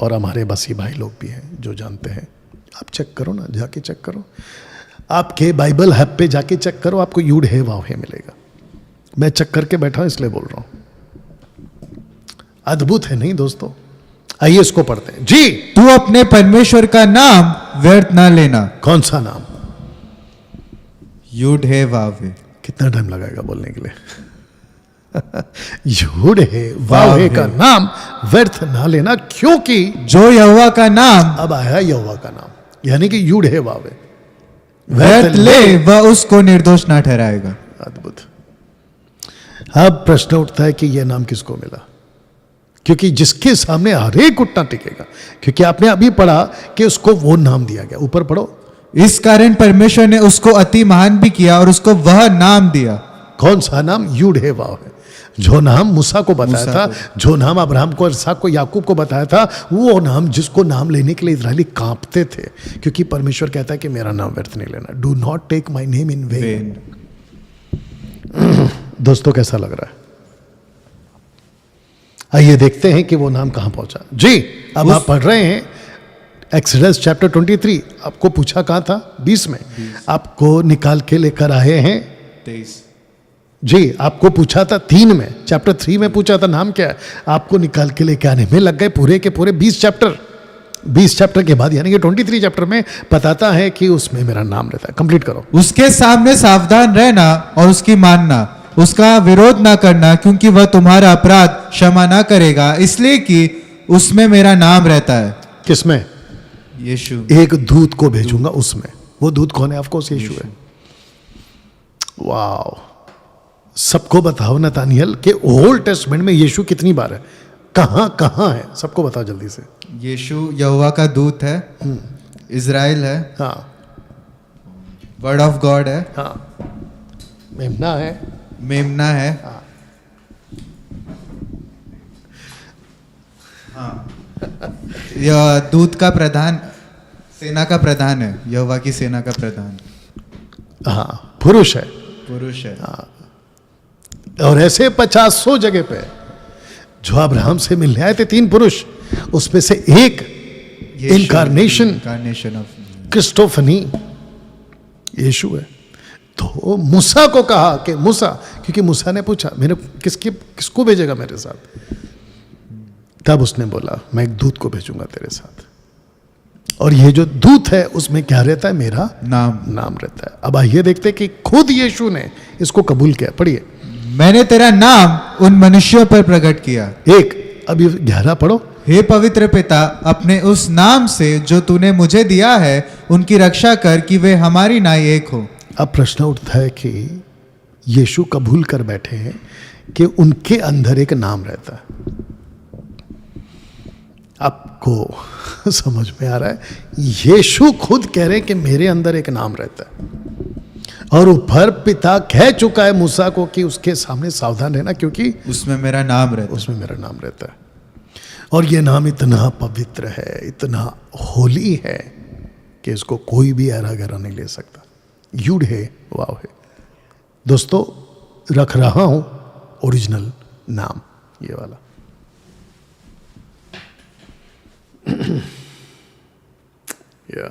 और हमारे बसी भाई लोग भी हैं जो जानते हैं, आप चेक करो ना, जाके चेक करो। आपके बाइबल हब पे जाके चेक करो, आपको यूड है वाव है मिलेगा। मैं चेक करके बैठा हूं इसलिए बोल रहा हूं। अद्भुत है नहीं दोस्तों? आइए इसको पढ़ते हैं जी। तू अपने परमेश्वर का नाम व्यर्थ ना लेना। कौन सा नाम? यूड है वाव है। कितना टाइम लगाएगा बोलने के लिए? यूड है वाव है का नाम व्यर्थ ना लेना, क्योंकि जो यहोवा का नाम, अब आया यहोवा का नाम, यानी कि यूड है वाव है, व्यर्थ ले वह उसको निर्दोष ना ठहराएगा। अद्भुत। अब प्रश्न उठता है कि यह नाम किसको मिला? क्योंकि जिसके सामने हर एक घुटना टिकेगा, क्योंकि आपने अभी पढ़ा कि उसको वो नाम दिया गया। ऊपर पढ़ो। इस कारण परमेश्वर ने उसको अति महान भी किया और उसको वह नाम दिया। कौन सा नाम? यूड है वाव है। जो नाम मूसा को बताया था, जो नाम अब्राहम को, इसहाक को, याकूब को बताया था, वो नाम जिसको नाम लेने के लिए इजरायली कांपते थे, क्योंकि परमेश्वर कहता है कि मेरा नाम व्यर्थ नहीं लेना। Do not take my name in vain. दोस्तों कैसा लग रहा है? आइए देखते हैं कि वो नाम कहां पहुंचा जी। अब आप पढ़ रहे हैं एक्सोडस चैप्टर 23। आपको पूछा कहां था? 20 में। आपको निकाल के लेकर आए हैं 23 जी। आपको पूछा था 3 में, चैप्टर 3 में पूछा था नाम क्या है, आपको निकाल के लेके आने में लग गए पूरे के पूरे 20 चैप्टर। 20 चैप्टर के बाद यानी कि 23 चैप्टर में बताता है कि उसमें मेरा नाम रहता है। कंप्लीट करो। उसके सामने सावधान रहना और उसकी मानना, उसका विरोध ना करना, क्योंकि वह तुम्हारा अपराध क्षमा ना करेगा, इसलिए कि उसमें मेरा नाम रहता है। किसमें? यीशु। एक दूत को भेजूंगा उसमें, वो दूत कौन है? ऑफकोर्स यीशु है। वाओ, सबको बताओ नतानियल के ओल्ड टेस्टमेंट में यीशु कितनी बार है, कहां कहां है, सबको बताओ जल्दी से। यीशु यहोवा का दूत है, इज़राइल है, हाँ वर्ड ऑफ गॉड है, हाँ, मेमना है, मेमना है, यह दूत का प्रधान, सेना का प्रधान है, यहोवा की सेना का प्रधान हाँ पुरुष है, पुरुष है। और ऐसे 50-100 जगह पे जो अब्राहम से मिलने आए थे 3 पुरुष, उसमें से एक इनकारनेशन ऑफ क्रिस्टोफनी यीशु है। तो मूसा को कहा कि मूसा, क्योंकि मूसा ने पूछा मेरे किसको भेजेगा मेरे साथ, तब उसने बोला मैं एक दूत को भेजूंगा तेरे साथ, और ये जो दूत है उसमें क्या रहता है? मेरा नाम रहता है। अब आइए देखते हैं कि खुद यीशु ने इसको कबूल किया। पढ़िए, मैंने तेरा नाम उन मनुष्यों पर प्रकट किया। अभी 11 पढ़ो। हे पवित्र पिता, अपने उस नाम से जो तूने मुझे दिया है उनकी रक्षा कर कि वे हमारी नाई एक हो। अब प्रश्न उठता है कि यीशु कबूल कर बैठे हैं कि उनके अंदर एक नाम रहता है। आपको समझ में आ रहा है? यीशु खुद कह रहे हैं कि मेरे अंदर एक नाम रहता है, और ऊपर पिता कह चुका है मूसा को कि उसके सामने सावधान रहना, क्योंकि उसमें मेरा नाम रहता है। उसमें मेरा नाम रहता है। और ये नाम इतना पवित्र है, इतना होली है कि इसको कोई भी ऐरा गहरा नहीं ले सकता। यूड है, वाव है। दोस्तों, रख रहा हूं ओरिजिनल नाम ये वाला। या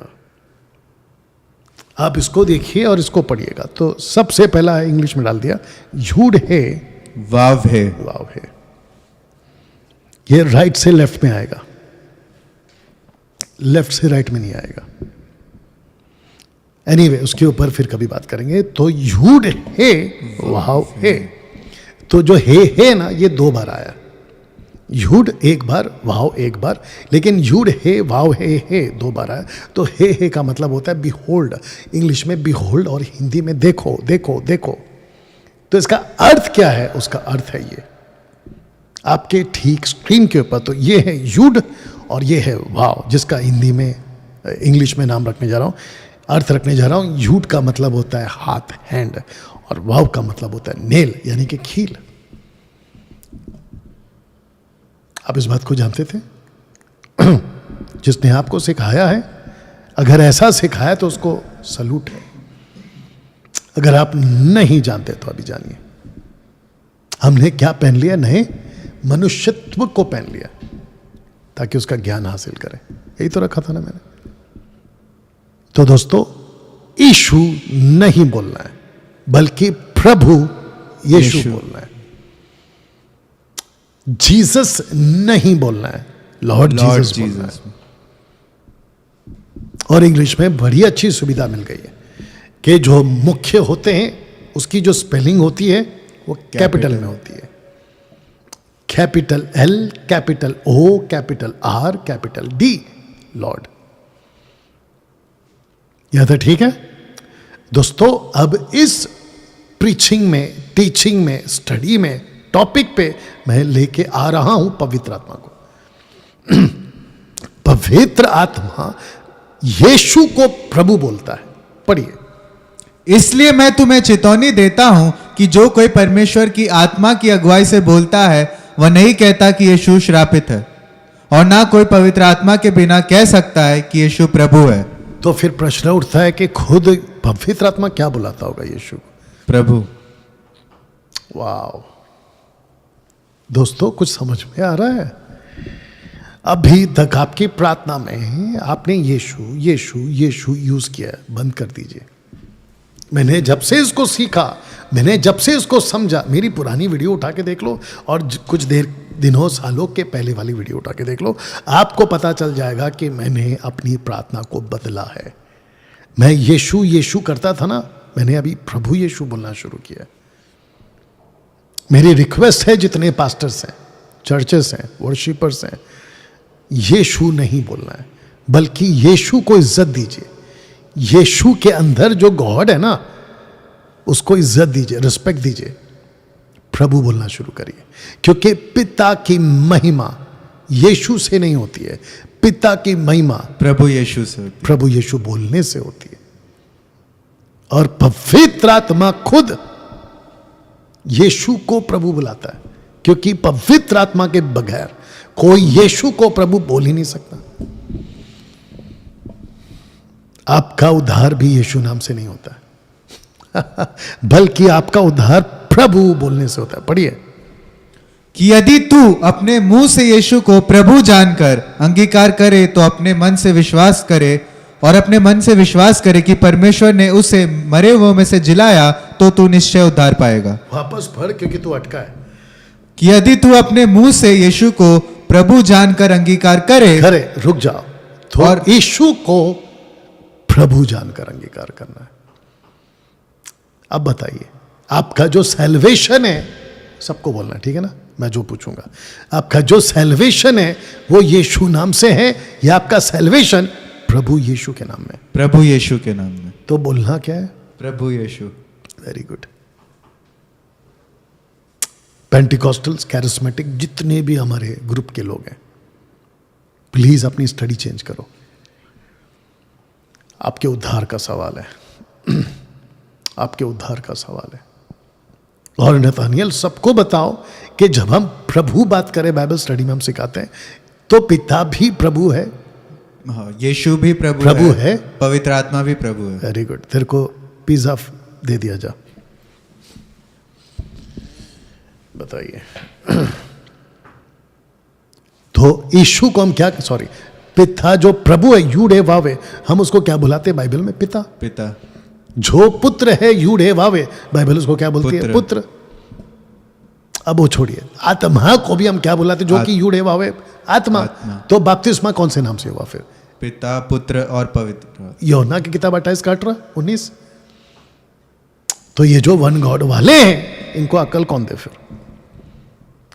आप इसको देखिए और इसको पढ़िएगा। तो सबसे पहला इंग्लिश में डाल दिया, यूड है, वाव है, वाव है। ये राइट से लेफ्ट में आएगा, लेफ्ट से राइट में नहीं आएगा। एनीवे, उसके ऊपर फिर कभी बात करेंगे। तो यूड है, वाव है। तो जो है ना, ये 2 बार आया। यूड एक बार, वाव एक बार, लेकिन यूड है, वाव है 2 बार आया। तो है का मतलब होता है बिहोल्ड, इंग्लिश में बिहोल्ड, और हिंदी में देखो देखो देखो। तो इसका अर्थ क्या है? उसका अर्थ है ये आपके ठीक स्क्रीन के ऊपर। तो ये है यूड और ये है वाव, जिसका हिंदी में, इंग्लिश में नाम रखने जा रहा हूं, अर्थ रखने जा रहा हूं। यूड का मतलब होता है हाथ, हैंड, और वाव का मतलब होता है नेल, यानी कि कील। आप इस बात को जानते थे? जिसने आपको सिखाया है, अगर ऐसा सिखाया तो उसको सलूट है। अगर आप नहीं जानते तो अभी जानिए। हमने क्या पहन लिया? नए मनुष्यत्व को पहन लिया, ताकि उसका ज्ञान हासिल करें। यही तो रखा था ना मैंने। तो दोस्तों, यीशु नहीं बोलना है, बल्कि प्रभु यीशु बोलना है। जीसस नहीं बोलना है, लॉर्ड जीसस बोलना है। और इंग्लिश में बड़ी अच्छी सुविधा मिल गई है कि जो मुख्य होते हैं उसकी जो स्पेलिंग होती है वो कैपिटल में होती है। Capital L, capital O, capital R, capital D, lord. यह तो ठीक है दोस्तों। अब इस प्रीचिंग में, टीचिंग में, स्टडी में, टॉपिक पे मैं लेके आ रहा हूं पवित्र आत्मा को। पवित्र आत्मा यीशु को प्रभु बोलता है। पढ़िए, इसलिए मैं तुम्हें चेतावनी देता हूं कि जो कोई परमेश्वर की आत्मा की अगुवाई से बोलता है वह नहीं कहता कि यीशु श्रापित है, और ना कोई पवित्र आत्मा के बिना कह सकता है कि यीशु प्रभु है। तो फिर प्रश्न उठता है कि खुद पवित्र आत्मा क्या बुलाता होगा यीशु? प्रभु। वाह दोस्तों, कुछ समझ में आ रहा है? अभी तक आपकी प्रार्थना में आपने यीशु यीशु यीशु यूज किया, बंद कर दीजिए। मैंने जब से इसको सीखा, मैंने जब से इसको समझा, मेरी पुरानी वीडियो उठा के देख लो और कुछ दिनों सालों के पहले वाली वीडियो उठा के देख लो, आपको पता चल जाएगा कि मैंने अपनी प्रार्थना को बदला है। मैं यीशु यीशु करता था ना, मैंने अभी प्रभु यीशु बोलना शुरू किया। मेरी रिक्वेस्ट है जितने पास्टर्स हैं, चर्चेस हैं, वर्शिपर्स हैं, यीशु नहीं बोलना है, बल्कि यीशु को इज्जत दीजिए। यीशु के अंदर जो गॉड है ना, उसको इज्जत दीजिए, रिस्पेक्ट दीजिए, प्रभु बोलना शुरू करिए। क्योंकि पिता की महिमा यीशु से नहीं होती है, पिता की महिमा प्रभु यीशु से होती प्रभु यीशु बोलने से होती है। और पवित्र आत्मा खुद यीशु को प्रभु बुलाता है, क्योंकि पवित्र आत्मा के बगैर कोई यीशु को प्रभु बोल ही नहीं सकता। आपका उद्धार भी यीशु नाम से नहीं होता है बल्कि आपका उद्धार प्रभु बोलने से होता है। पढ़िए कि यदि तू अपने मुंह से यीशु को प्रभु जानकर अंगीकार करे तो अपने मन से विश्वास करे, और अपने मन से विश्वास करे कि परमेश्वर ने उसे मरे हुओं में से जिलाया, तो तू निश्चय उद्धार पाएगा। वापस पढ़, क्योंकि तू अटका है। कि यदि तू अपने मुंह से यीशु को प्रभु जानकर अंगीकार करे, रुक जाओ। तो और यीशु को प्रभु जानकर अंगीकार करना है। अब बताइए, आपका जो सैल्वेशन है, सबको बोलना है, ठीक है ना? मैं जो पूछूंगा, आपका जो सैल्वेशन है वो यीशु नाम से है, या आपका सैल्वेशन प्रभु यीशु के नाम में? प्रभु यीशु के नाम में। तो बोलना क्या है? प्रभु यीशु। Very good. पेंटिकॉस्टल्स, कैरिस्मेटिक, जितने भी हमारे ग्रुप के लोग हैं, प्लीज अपनी स्टडी चेंज करो। आपके उद्धार का सवाल है आपके उद्धार का सवाल है। और नथानियल, सबको बताओ कि जब हम प्रभु बात करें, बाइबल स्टडी में हम सिखाते हैं, तो पिता भी प्रभु है, यीशु भी प्रभु है, पवित्र आत्मा भी प्रभु है। Very good. तेरे को पिज्जा दे दिया जा। बताइए तो यीशु को हम क्या, सॉरी, पिता जो प्रभु है, यूड है वावे, हम उसको क्या बुलाते हैं बाइबल में? पिता। पिता। जो पुत्र है, यूड है वावे, बाइबल उसको क्या बोलती है? पुत्र। अब वो छोड़िए, आत्मा को भी हम क्या बुलाते, जो कि यूड है वावे? आत्मा। तो बपतिस्मा कौन से नाम से हुआ फिर? पिता, पुत्र और पवित्र। यूहन्ना की किताब 28 का 18-19। तो ये जो वन गॉड वाले हैं, इनको अकल कौन दे फिर?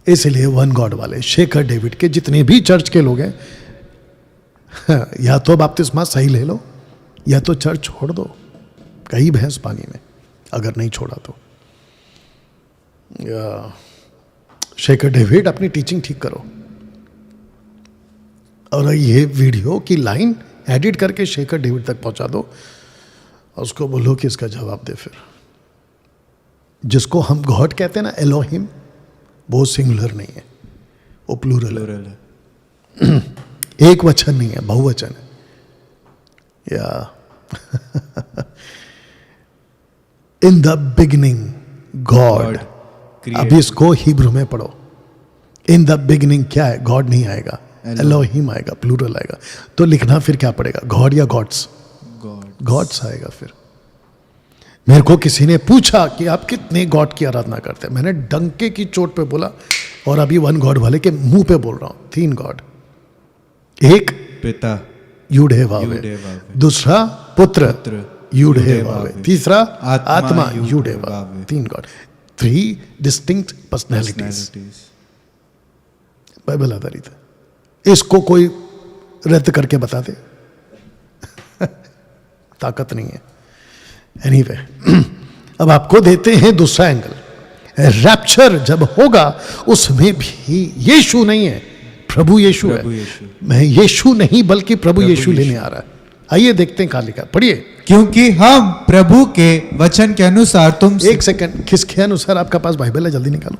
इसलिए वन गॉड वाले शेखर डेविड के जितने भी चर्च के लोग हैं, या तो बपतिस्मा सही ले लो, या तो चर्च छोड़ दो, कई भैंस पानी में, अगर नहीं छोड़ा तो। शेखर डेविड, अपनी टीचिंग ठीक करो, और ये वीडियो की लाइन एडिट करके शेखर डेविड तक पहुंचा दो, और उसको बोलो कि इसका जवाब दे फिर। जिसको हम गॉड कहते हैं ना, एलोहिम, वो सिंगुलर नहीं है, वो प्लूरल है। एक वचन नहीं है, बहुवचन है। या इन द बिगिनिंग गॉड। अब इसको हिब्रू में पढ़ो। इन द बिगिनिंग क्या है? गॉड नहीं आएगा, एलोहिम आएगा, प्लूरल आएगा। तो लिखना फिर क्या पड़ेगा? गॉड या गॉड्स? गॉड्स आएगा। फिर मेरे को किसी ने पूछा कि आप कितने गॉड की आराधना करते हैं, मैंने डंके की चोट पे बोला, और अभी वन गॉड वाले के मुंह पे बोल रहा हूं, 3 गॉड। एक पिता, यूड है वावे, दूसरा पुत्र, यूड है वावे, तीसरा आत्मा, यूड है वावे। 3 गॉड, 3 डिस्टिंक्ट पर्सनैलिटीज, बाइबल आधारित है। इसको कोई रद्द करके बता दे ताकत नहीं है। एनीवे, अब आपको देते हैं दूसरा एंगल। रैप्चर जब होगा, उसमें भी यीशु नहीं है, प्रभु यीशु है। मैं यीशु नहीं बल्कि प्रभु यीशु लेने आ रहा है। आइए देखते हैं कहां लिखा, पढ़िए। क्योंकि हम प्रभु के वचन के अनुसार तुम। एक सेकंड, किसके अनुसार? आपका पास बाइबल है, जल्दी निकालो।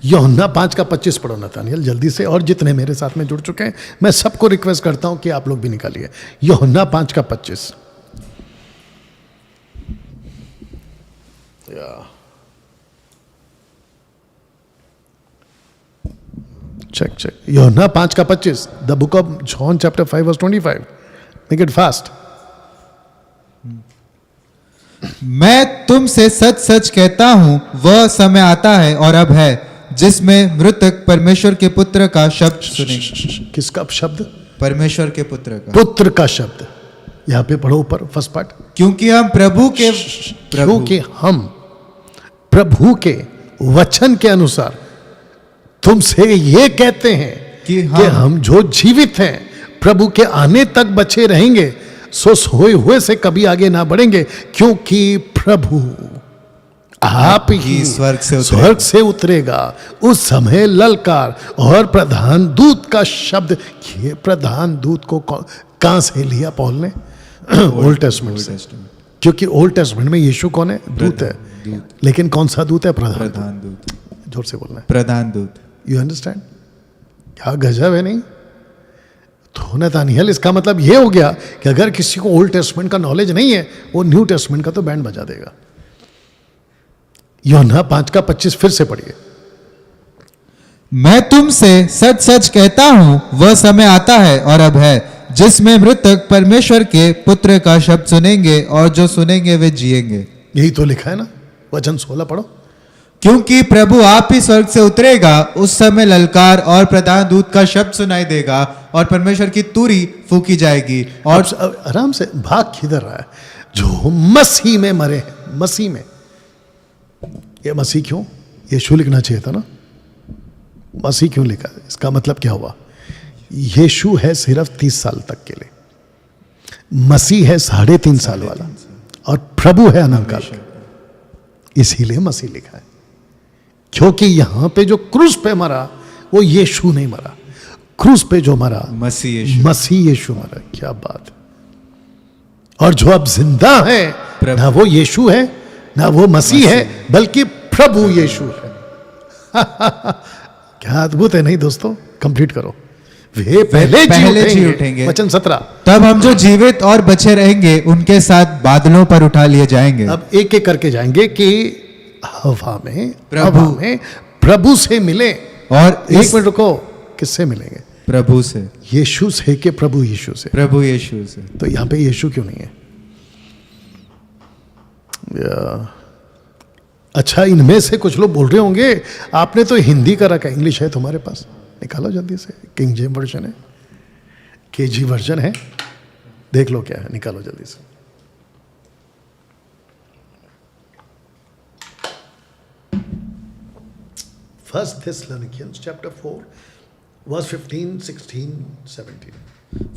यूहन्ना 5 का 25 पढ़ो नथानियल, जल्दी से। और जितने मेरे साथ में जुड़ चुके हैं, मैं सबको रिक्वेस्ट करता हूं कि आप लोग भी निकालिए। यूहन्ना 5 का 25। चेक। यूहन्ना 5 का 25, the book of John chapter 5 verse 25। Make it fast. मैं तुमसे सच सच कहता हूं, वह समय आता है और अब है, जिसमें मृतक परमेश्वर के पुत्र का शब्द सुनेंगे। किसका शब्द? परमेश्वर के पुत्र का। पुत्र का शब्द। यहां पे पढ़ो ऊपर, फर्स्ट पार्ट। क्योंकि हम प्रभु के वचन के अनुसार तुमसे ये कहते हैं कि हम जो जीवित हैं, प्रभु के आने तक बचे रहेंगे, सो सोए हुए से कभी आगे ना बढ़ेंगे, क्योंकि प्रभु आप ही स्वर्ग से उतरेगा। उस समय ललकार और प्रधान दूत का शब्द। ये प्रधान दूत को कहां से लिया पॉल ने? ओल्ड टेस्टमेंट से, क्योंकि ओल्ड टेस्टमेंट में यीशु कौन है? दूत है। लेकिन कौन सा दूत है? प्रधान दूत। जोर से बोलना है, प्रधान दूत। You understand? क्या गजब है नहीं? तो नतानिएल, इसका मतलब ये हो गया कि अगर किसी को ओल्ड टेस्टमेंट का नॉलेज नहीं है, वो न्यू टेस्टमेंट का तो बैंड बजा देगा। यूहन्ना 5:25 फिर से पढ़िए। मैं तुमसे सच सच कहता हूं, वह समय आता है और अब है, जिसमें मृतक परमेश्वर के पुत्र का शब्द सुनेंगे, और जो सुनेंगे वे जिएंगे। यही तो लिखा है ना, वचन 16 पढ़ो। क्योंकि प्रभु आप ही स्वर्ग से उतरेगा, उस समय ललकार और प्रधान दूत का शब्द सुनाई देगा, और परमेश्वर की तुरी फूकी जाएगी। और आराम से, भाग किधर रहा है? जो मसीह में मरे हैं, मसीह में। ये मसीह क्यों? यीशु लिखना चाहिए था ना, मसीह क्यों लिखा? इसका मतलब क्या हुआ? यीशु है सिर्फ 30 साल तक के लिए, मसीह है 3.5 साल वाला, और प्रभु है अनंत काल का। इसीलिए मसीह लिखा है, क्योंकि यहां पे जो क्रूस पे मरा वो यीशु नहीं मरा, क्रूस पे जो मरा मसीह यीशु मरा। क्या बात! और जो अब जिंदा है, ना वो यीशु है ना वो मसीह है, बल्कि प्रभु यीशु है। क्या अद्भुत है नहीं दोस्तों? कंप्लीट करो। वे पहले जी उठेंगे। वचन 17। तब हम जो जीवित और बचे रहेंगे उनके साथ बादलों पर उठा लिए जाएंगे। अब एक एक करके जाएंगे कि हवा में प्रभु से मिले। और एक मिनट रुको, किससे मिलेंगे? प्रभु से। यीशु से कि प्रभु यीशु से? प्रभु यीशु से। तो यहां पे यीशु क्यों नहीं है? अच्छा, इनमें से कुछ लोग बोल रहे होंगे आपने तो हिंदी का रखा, इंग्लिश है तुम्हारे पास, निकालो जल्दी से। किंग जेम्स वर्जन है, केजी वर्जन है, देख लो क्या है, निकालो जल्दी से। First Thessalonians chapter 4 verse 15, 16, 17.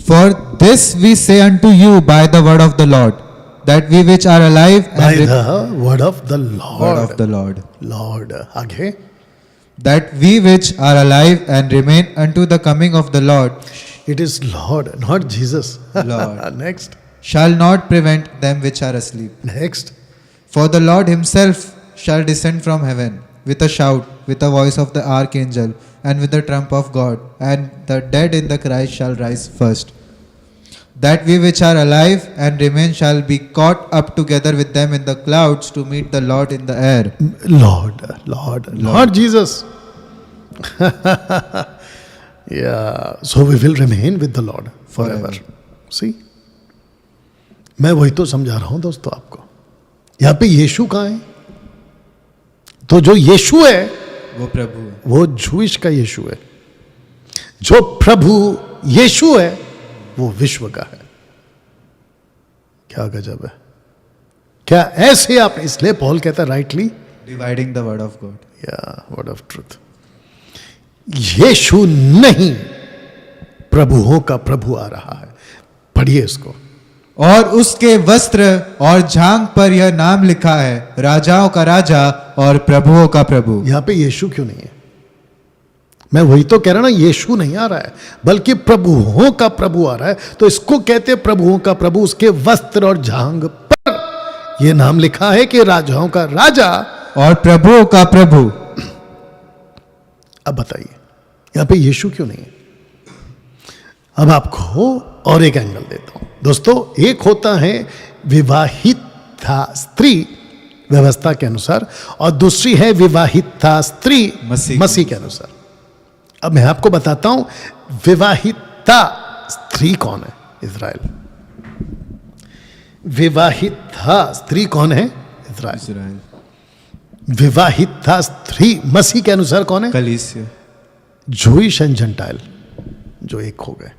For this we say unto you by the word of the Lord, that we which are alive by the word of the Lord. Word of the Lord. Lord. आगे. That we which are alive and remain unto the coming of the Lord. It is Lord, not Jesus. Lord. Next. Shall not prevent them which are asleep. Next. For the Lord himself shall descend from heaven with a shout, with the voice of the archangel, and with the trump of God, and the dead in the Christ shall rise first. That we which are alive and remain shall be caught up together with them in the clouds to meet the Lord in the air. Lord Jesus. Yeah, so we will remain with the Lord forever. See? मैं वही तो समझा रहा हूं दोस्तों आपको। यहां पे यीशु कहां है? तो जो यीशु है वो प्रभु है, वो जूइश का यीशु है। जो प्रभु यीशु है वो विश्व का है। क्या गजब है! क्या ऐसे आप, इसलिए पॉल कहता है rightly dividing the word of God, या वर्ड ऑफ ट्रूथ। यीशु नहीं, प्रभुओं का प्रभु आ रहा है। पढ़िए इसको। और उसके वस्त्र और झांग पर यह नाम लिखा है, राजाओं का राजा और प्रभुओं का प्रभु। यहां पे यीशु क्यों नहीं है? मैं वही तो कह रहा ना, यीशु नहीं आ रहा है, बल्कि प्रभुओं का प्रभु आ रहा है। तो इसको कहते हैं प्रभुओं का प्रभु। उसके वस्त्र और झांग पर यह नाम लिखा है कि राजाओं का राजा और प्रभुओं का प्रभु। अब बताइए यहां पे यीशु क्यों नहीं है? अब आपको और एक एंगल देता हूं दोस्तों। एक होता है विवाहिता स्त्री व्यवस्था के अनुसार, और दूसरी है विवाहिता स्त्री मसीह के अनुसार। अब मैं आपको बताता हूं विवाहिता स्त्री कौन है। इज़राइल। विवाहिता स्त्री कौन है? इज़राइल। विवाहिता स्त्री मसीह के अनुसार कौन है? कलीसिया। जूइश एंड जेंटाइल जो एक हो गए।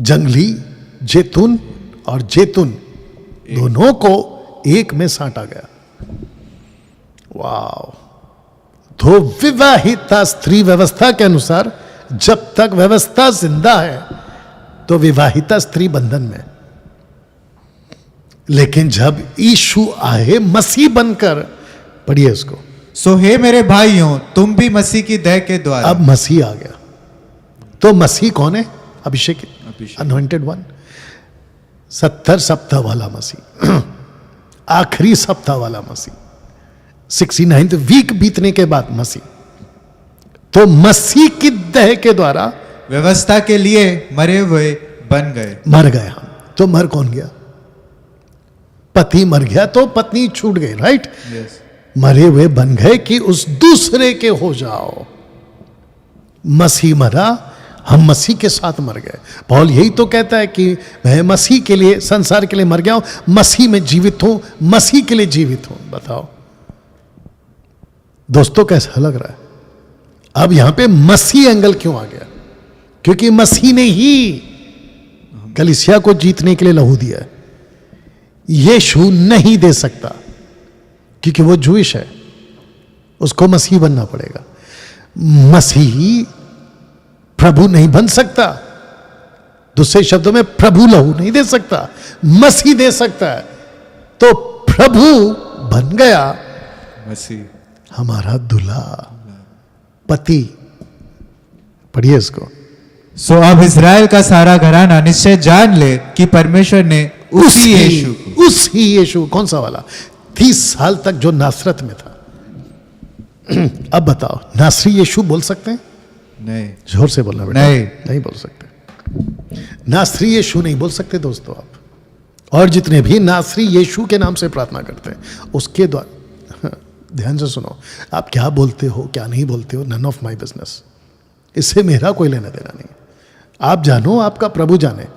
जंगली जैतून और जैतून दोनों को एक में साटा गया। वाव! तो विवाहिता स्त्री व्यवस्था के अनुसार जब तक व्यवस्था जिंदा है तो विवाहिता स्त्री बंधन में, लेकिन जब यीशु आए मसीह बनकर, पढ़िए इसको, सो हे मेरे भाइयों, तुम भी मसीह की देह के द्वारा। अब मसीह आ गया। तो मसीह कौन है? अभिषेक, अनॉइंटेड वन, 70 सप्ताह वाला मसीह, आखिरी सप्ताह वाला मसीह, 69th वीक बीतने के बाद मसीह। तो मसीह की देह के द्वारा व्यवस्था के लिए मरे हुए बन गए। मर गए हम। तो मर कौन गया? पति मर गया तो पत्नी छूट गई, राइट? यस। मरे हुए बन गए कि उस दूसरे के हो जाओ। मसीह मरा, हम मसीह के साथ मर गए। पौल यही तो कहता है कि मैं मसीह के लिए, संसार के लिए मर गया हूं, मसीह में जीवित हूं, मसीह के लिए जीवित हूं। बताओ दोस्तों कैसा लग रहा है? अब यहां पे मसीह एंगल क्यों आ गया? क्योंकि मसीह ने ही कलीसिया को जीतने के लिए लहू दिया है। यीशु नहीं दे सकता क्योंकि वो जूइश है, उसको मसीह बनना पड़ेगा। मसीह प्रभु नहीं बन सकता, दूसरे शब्दों में प्रभु लहू नहीं दे सकता, मसीह दे सकता है। तो प्रभु बन गया मसीह, हमारा दूल्हा, पति। पढ़िए इसको। सो अब इज़राइल का सारा घराना निश्चय जान ले कि परमेश्वर ने उसी यीशु, कौन सा वाला? 30 साल तक जो नासरत में था। अब बताओ, नासरी यीशु बोल सकते हैं? नहीं। जोर से बोलना बेटा। नहीं बोल सकते। नासरी यीशु नहीं बोल सकते दोस्तों आप। और जितने भी नासरी यीशु के नाम से प्रार्थना करते हैं उसके द्वारा, ध्यान से सुनो, आप क्या बोलते हो क्या नहीं बोलते हो, नन ऑफ माई बिजनेस। इससे मेरा कोई लेना देना नहीं। आप जानो, आपका प्रभु जाने।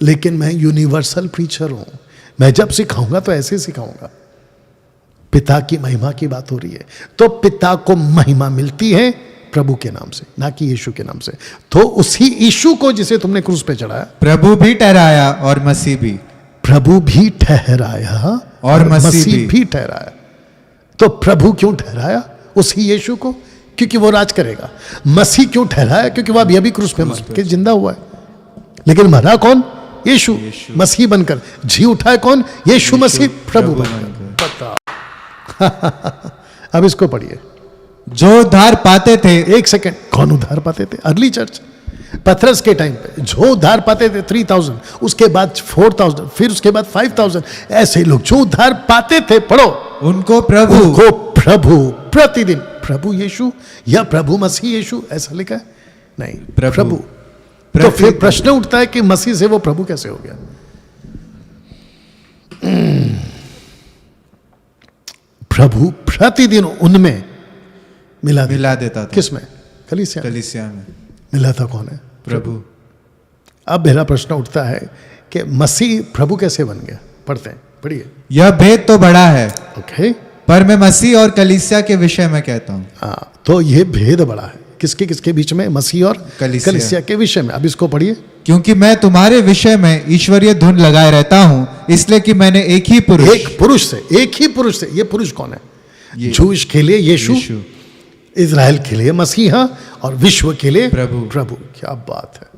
लेकिन मैं यूनिवर्सल प्रीचर हूं। मैं जब सिखाऊंगा तो ऐसे सिखाऊंगा। पिता की महिमा की बात हो रही है, तो पिता को महिमा मिलती है प्रभु के नाम से, ना कि यीशु के नाम से। तो उसी यीशु को जिसे तुमने क्रूस पे चढ़ाया, प्रभु भी ठहराया और मसीह भी। प्रभु भी ठहराया और मसीह भी ठहराया। तो प्रभु क्यों ठहराया उसी यीशु को? क्योंकि वो राज करेगा। मसीह क्यों ठहराया? क्योंकि वो अभी कुरूस पे मर के जिंदा हुआ है। लेकिन मरा कौन? यीशु। मसीह बनकर। जी उठा है कौन? यीशु मसीह प्रभु बनकर। बताओ। अब इसको पढ़िए। जो उद्धार पाते थे, एक सेकंड, कौन उद्धार पाते थे? अर्ली चर्च, पतरस के टाइम पे जो उद्धार पाते थे 3000, उसके बाद 4000, फिर उसके बाद 5000, ऐसे लोग जो उद्धार पाते थे, पढ़ो, उनको प्रभु प्रतिदिन, प्रभु यीशु या प्रभु मसीह यीशु ऐसा लिखा है? नहीं, प्रभु। तो फिर प्रश्न उठता है कि मसीह से वो प्रभु कैसे हो गया? प्रभु प्रतिदिन उनमें मिला देता था। किसमें? कलीसिया में। मिला था कौन है? प्रभु। अब मेरा प्रश्न उठता है कि मसीह प्रभु कैसे बन गया? पढ़ते हैं, पढ़िए। यह भेद तो बड़ा है, ओके, पर मैं मसीह और कलीसिया के विषय में कहता हूं। हाँ, तो ये भेद बड़ा है। किसके बीच में? मसीह और कलीसिया के विषय में। अब इसको पढ़िए। क्योंकि मैं तुम्हारे विषय में ईश्वरीय धुन लगाए रहता हूं, इसलिए कि मैंने एक ही पुरुष से, ये पुरुष कौन है? जूश के लिए यीशु, इज़राइल के लिए मसीहा और विश्व के लिए प्रभु। क्या बात है!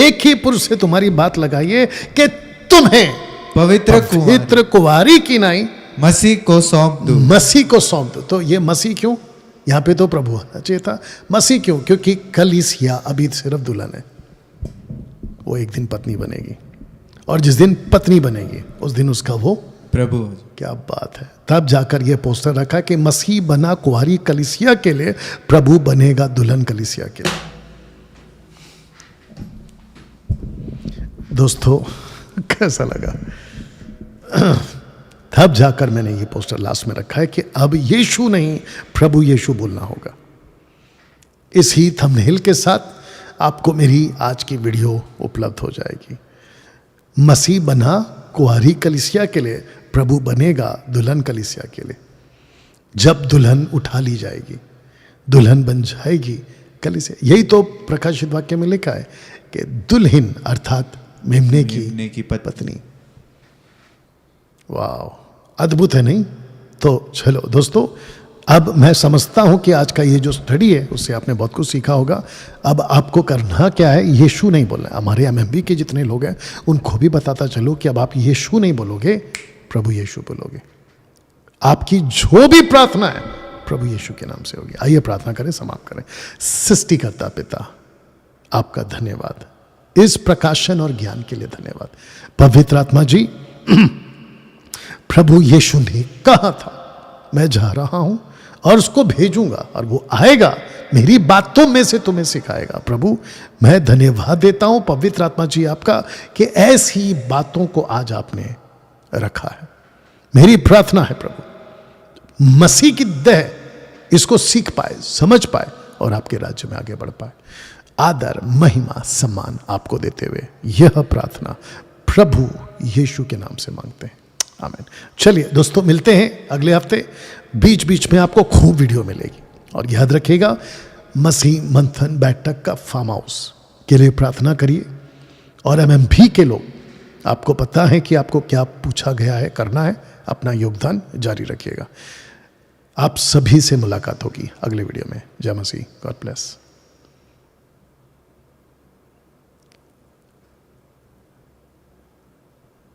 एक ही पुरुष से तुम्हारी बात लगाइए कि तुम्हें पवित्र कुंवारी की नाई मसीह को सौंप दो। तो ये मसीह क्यों? यहां पे तो प्रभु आना चाहिए था। मसीह क्यों? क्योंकि कलीसिया अभी सिर्फ दुल्हन है, वो एक दिन पत्नी बनेगी, और जिस दिन पत्नी बनेगी उस दिन उसका वो प्रभु। क्या बात है! तब जाकर ये पोस्टर रखा कि मसीह बना कुंवारी कलीसिया के लिए, प्रभु बनेगा दुल्हन कलीसिया के लिए। दोस्तों कैसा लगा? तब जाकर मैंने ये पोस्टर लास्ट में रखा है कि अब यीशु नहीं, प्रभु यीशु बोलना होगा। इसी थंबनेल के साथ आपको मेरी आज की वीडियो उपलब्ध हो जाएगी। मसीह बना कुंवारी कलीसिया के लिए, प्रभु बनेगा दुल्हन कलीसिया के लिए। जब दुल्हन उठा ली जाएगी, दुल्हन बन जाएगी कलीसिया। यही तो प्रकाशित वाक्य में लिखा है कि दुल्हन अर्थात मेमने की पत्नी। वाह, अद्भुत है नहीं? तो चलो दोस्तों, अब मैं समझता हूं कि आज का ये जो स्टडी है उससे आपने बहुत कुछ सीखा होगा। अब आपको करना क्या है, यीशु नहीं बोलना है। हमारे एमएमबी के जितने लोग हैं उनको भी बताता चलो कि अब आप यीशु नहीं बोलोगे, प्रभु यीशु बोलोगे। आपकी जो भी प्रार्थना है प्रभु यीशु के नाम से होगी। आइए प्रार्थना करें, समाप्त करें। सृष्टिकर्ता पिता, आपका धन्यवाद, इस प्रकाशन और ज्ञान के लिए धन्यवाद। पवित्र आत्मा जी, प्रभु यीशु ने कहा था मैं जा रहा हूं और उसको भेजूंगा और वो आएगा, मेरी बातों में से तुम्हें सिखाएगा। प्रभु मैं धन्यवाद देता हूं पवित्र आत्मा जी आपका कि ऐसी बातों को आज आपने रखा है। मेरी प्रार्थना है प्रभु मसीह की देह इसको सीख पाए, समझ पाए और आपके राज्य में आगे बढ़ पाए। आदर, महिमा, सम्मान आपको देते हुए यह प्रार्थना प्रभु यीशु के नाम से मांगते हैं, आमीन। चलिए दोस्तों, मिलते हैं अगले हफ्ते। बीच बीच में आपको खूब वीडियो मिलेगी और याद रखिएगा, मसीह मंथन बैठक का फार्म हाउस के लिए प्रार्थना करिए। और एमएमबी के लोग, आपको पता है कि आपको क्या पूछा गया है, करना है, अपना योगदान जारी रखिएगा। आप सभी से मुलाकात होगी अगले वीडियो में। जय मसीह, गॉड ब्लेस।